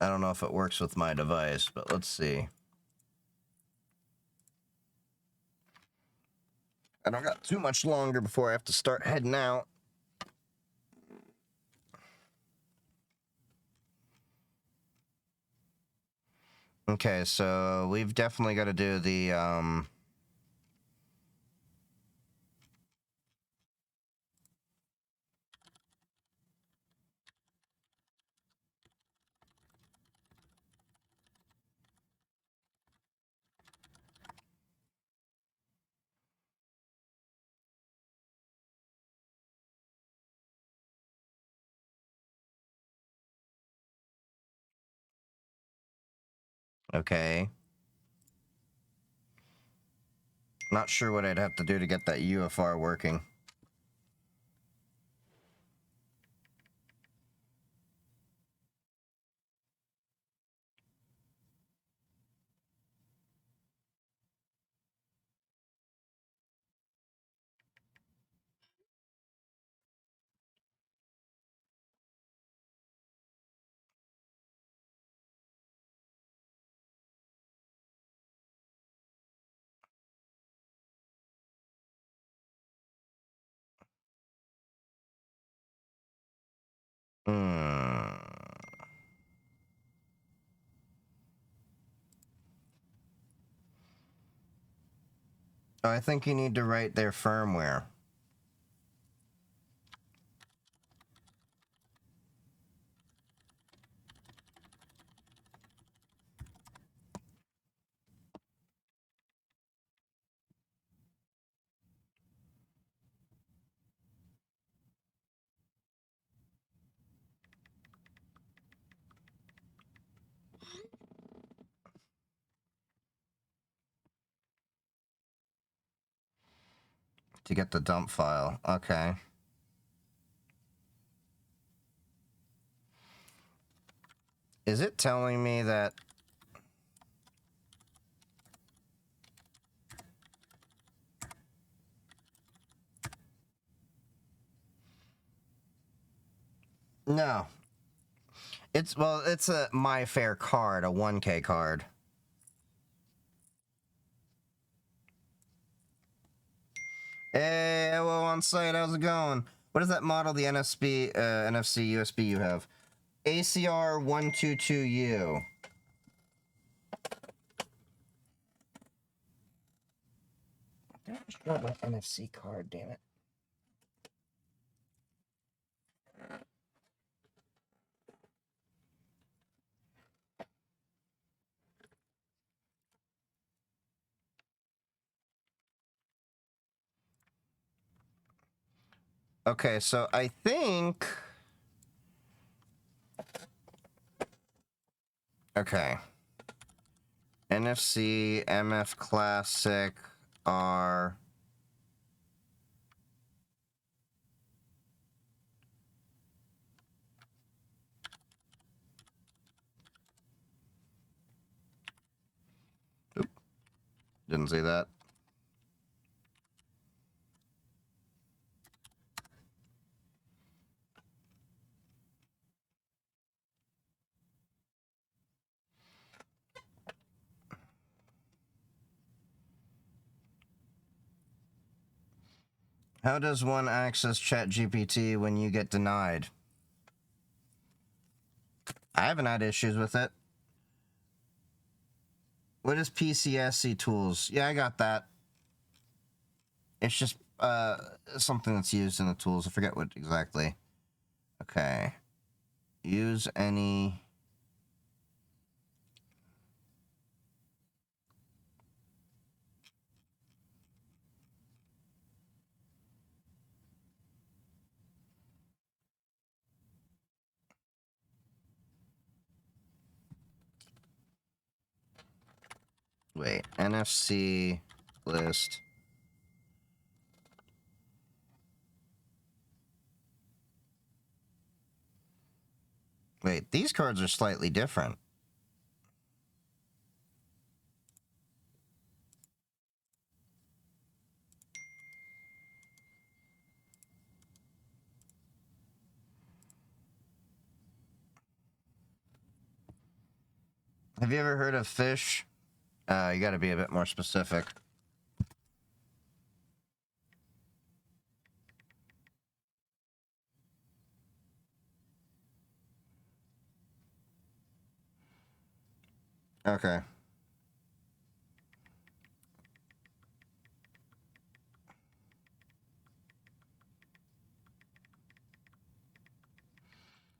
I don't know if it works with my device, but let's see. I don't got too much longer before I have to start heading out. Okay, so we've definitely got to do the, okay. Not sure what I'd have to do to get that UFR working. Hmm. Oh, I think you need to write their firmware. To get the dump file. Okay. Is it telling me that... No. It's a My Fair card, a 1K card. Hey, hello on site, how's it going? What is that model, the NFC USB you have? ACR122U. I just grabbed my NFC card, damn it. Okay, so I think... Okay. NFC, MF Classic are... Oop, didn't see that. How does one access ChatGPT when you get denied? I haven't had issues with it. What is PCSC tools? Yeah, I got that. It's just something that's used in the tools. I forget what exactly. Okay. Use any... Wait, NFC list. Wait, these cards are slightly different. Have you ever heard of fish? You gotta be a bit more specific. Okay.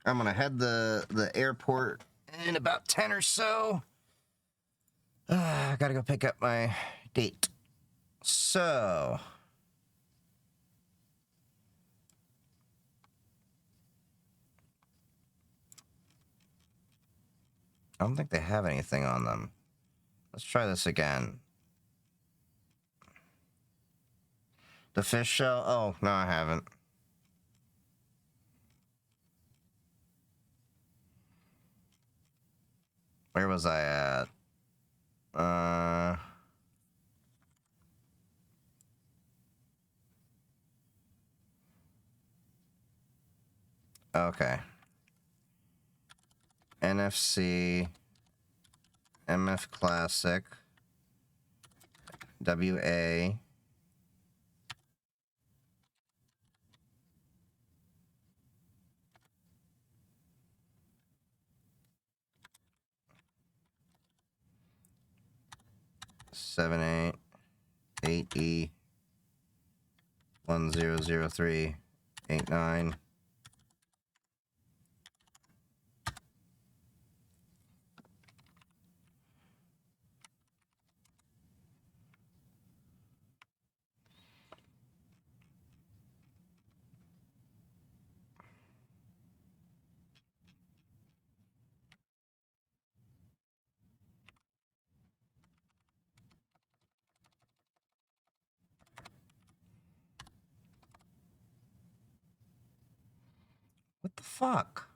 I'm gonna head the airport in about 10 or so. I gotta go pick up my date. So... I don't think they have anything on them. Let's try this again. The fish shell? Oh, no, I haven't. Where was I at? Okay. NFC, MF Classic, WA. Seven eight E 100389. What the fuck?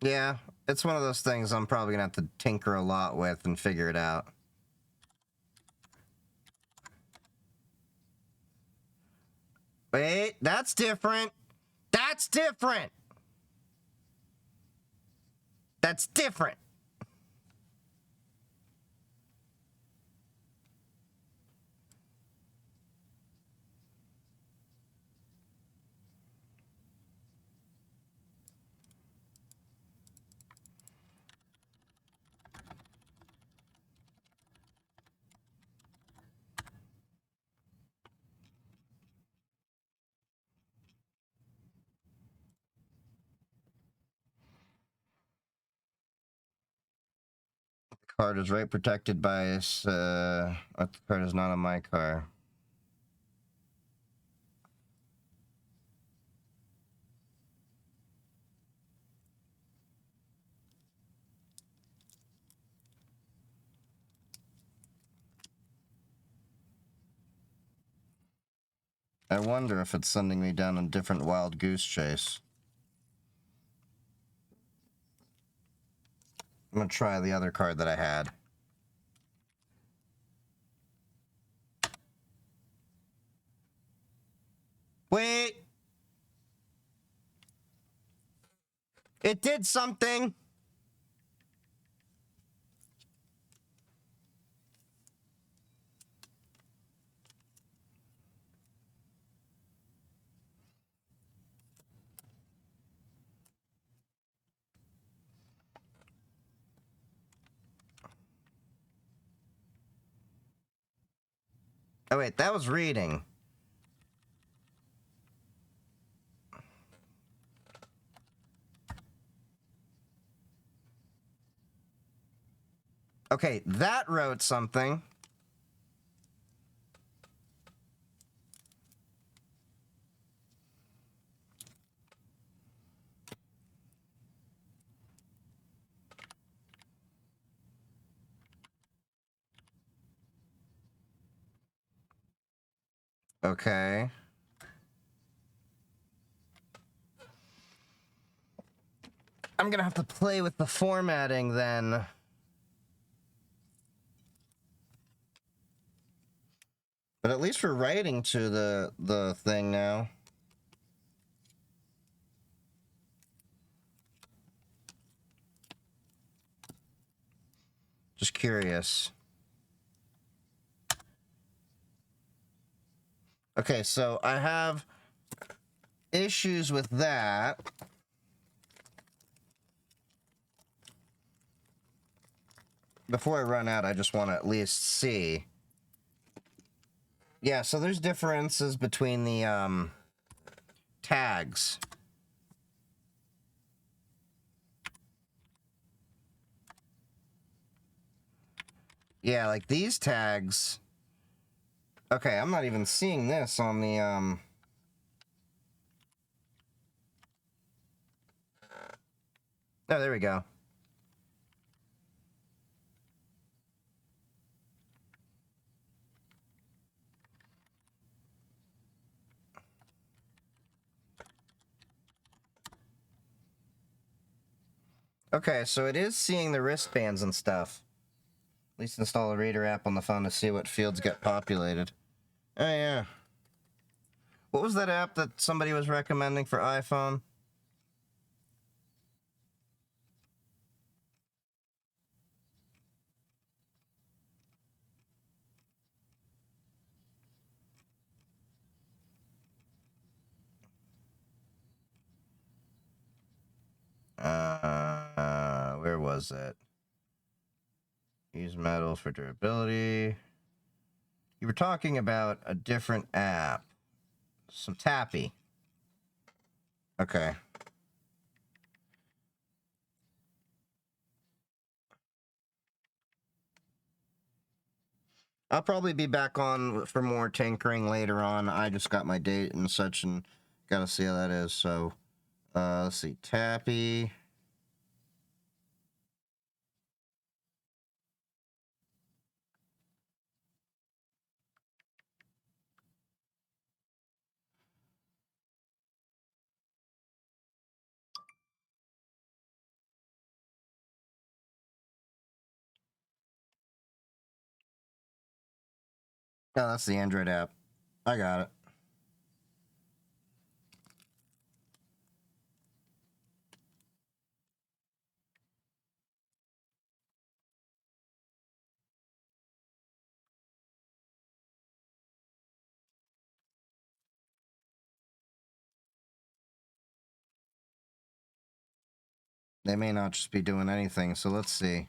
Yeah, it's one of those things I'm probably gonna have to tinker a lot with and figure it out. Wait, that's different. That's different. That's different. Card is right protected by the card is not on my car. I wonder if it's sending me down a different wild goose chase. I'm gonna try the other card that I had. Wait! It did something! Oh wait, that was reading. Okay, that wrote something. Okay. I'm gonna have to play with the formatting then. But at least we're writing to the thing now. Just curious. Okay, so I have issues with that. Before I run out, I just want to at least see. Yeah, so there's differences between the tags. Yeah, like these tags. Okay, I'm not even seeing this on the Oh, there we go. Okay, so it is seeing the wristbands and stuff. At least install a reader app on the phone to see what fields get populated. Oh, yeah. What was that app that somebody was recommending for iPhone? Where was it? Use metals for durability. You were talking about a different app. Some Tappy. Okay. I'll probably be back on for more tinkering later on. I just got my date and such and gotta see how that is. So, let's see. Tappy. Oh, that's the Android app. I got it. They may not just be doing anything, so let's see.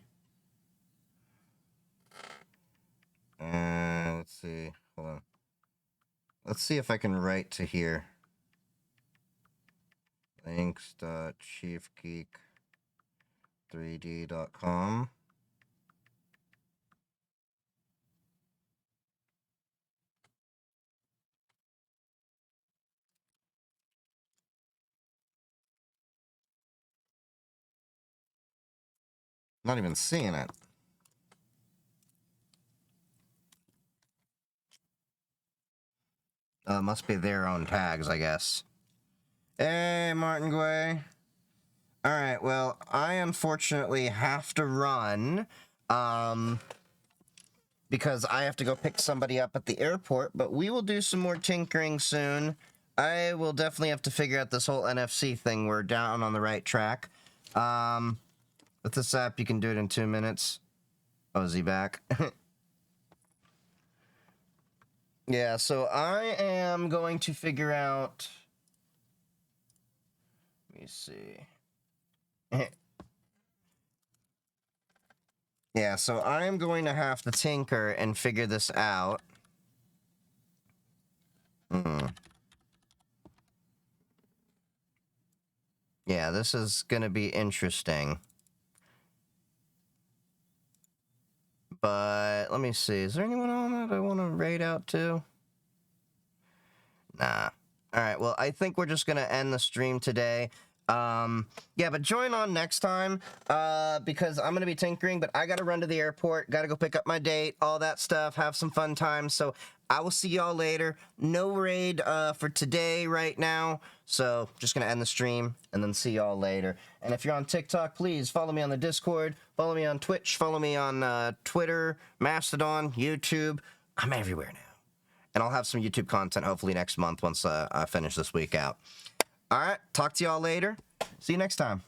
Let's see. Hold on. Let's see if I can write to here. Links.chiefgeek3d.com. Not even seeing it. Must be their own tags, I guess. Hey, Martin Guay. Alright, well, I unfortunately have to run, because I have to go pick somebody up at the airport, but we will do some more tinkering soon. I will definitely have to figure out this whole NFC thing. We're down on the right track. With this app, you can do it in 2 minutes. Oh, is he back? Yeah, so I am going to figure out... Let me see. Yeah, so I am going to have to tinker and figure this out. Yeah, this is going to be interesting. But let me see. Is there anyone on that I want to raid out to? Nah. All right, well, I think we're just going to end the stream today. Yeah, but join on next time, because I'm going to be tinkering, but I got to run to the airport, got to go pick up my date, all that stuff, have some fun times. So I will see y'all later. No raid for today right now, so just going to end the stream and then see y'all later. And if you're on TikTok, please follow me on the Discord, follow me on Twitch, follow me on Twitter, Mastodon, YouTube. I'm everywhere now. And I'll have some YouTube content hopefully next month once I finish this week out. All right, talk to y'all later. See you next time.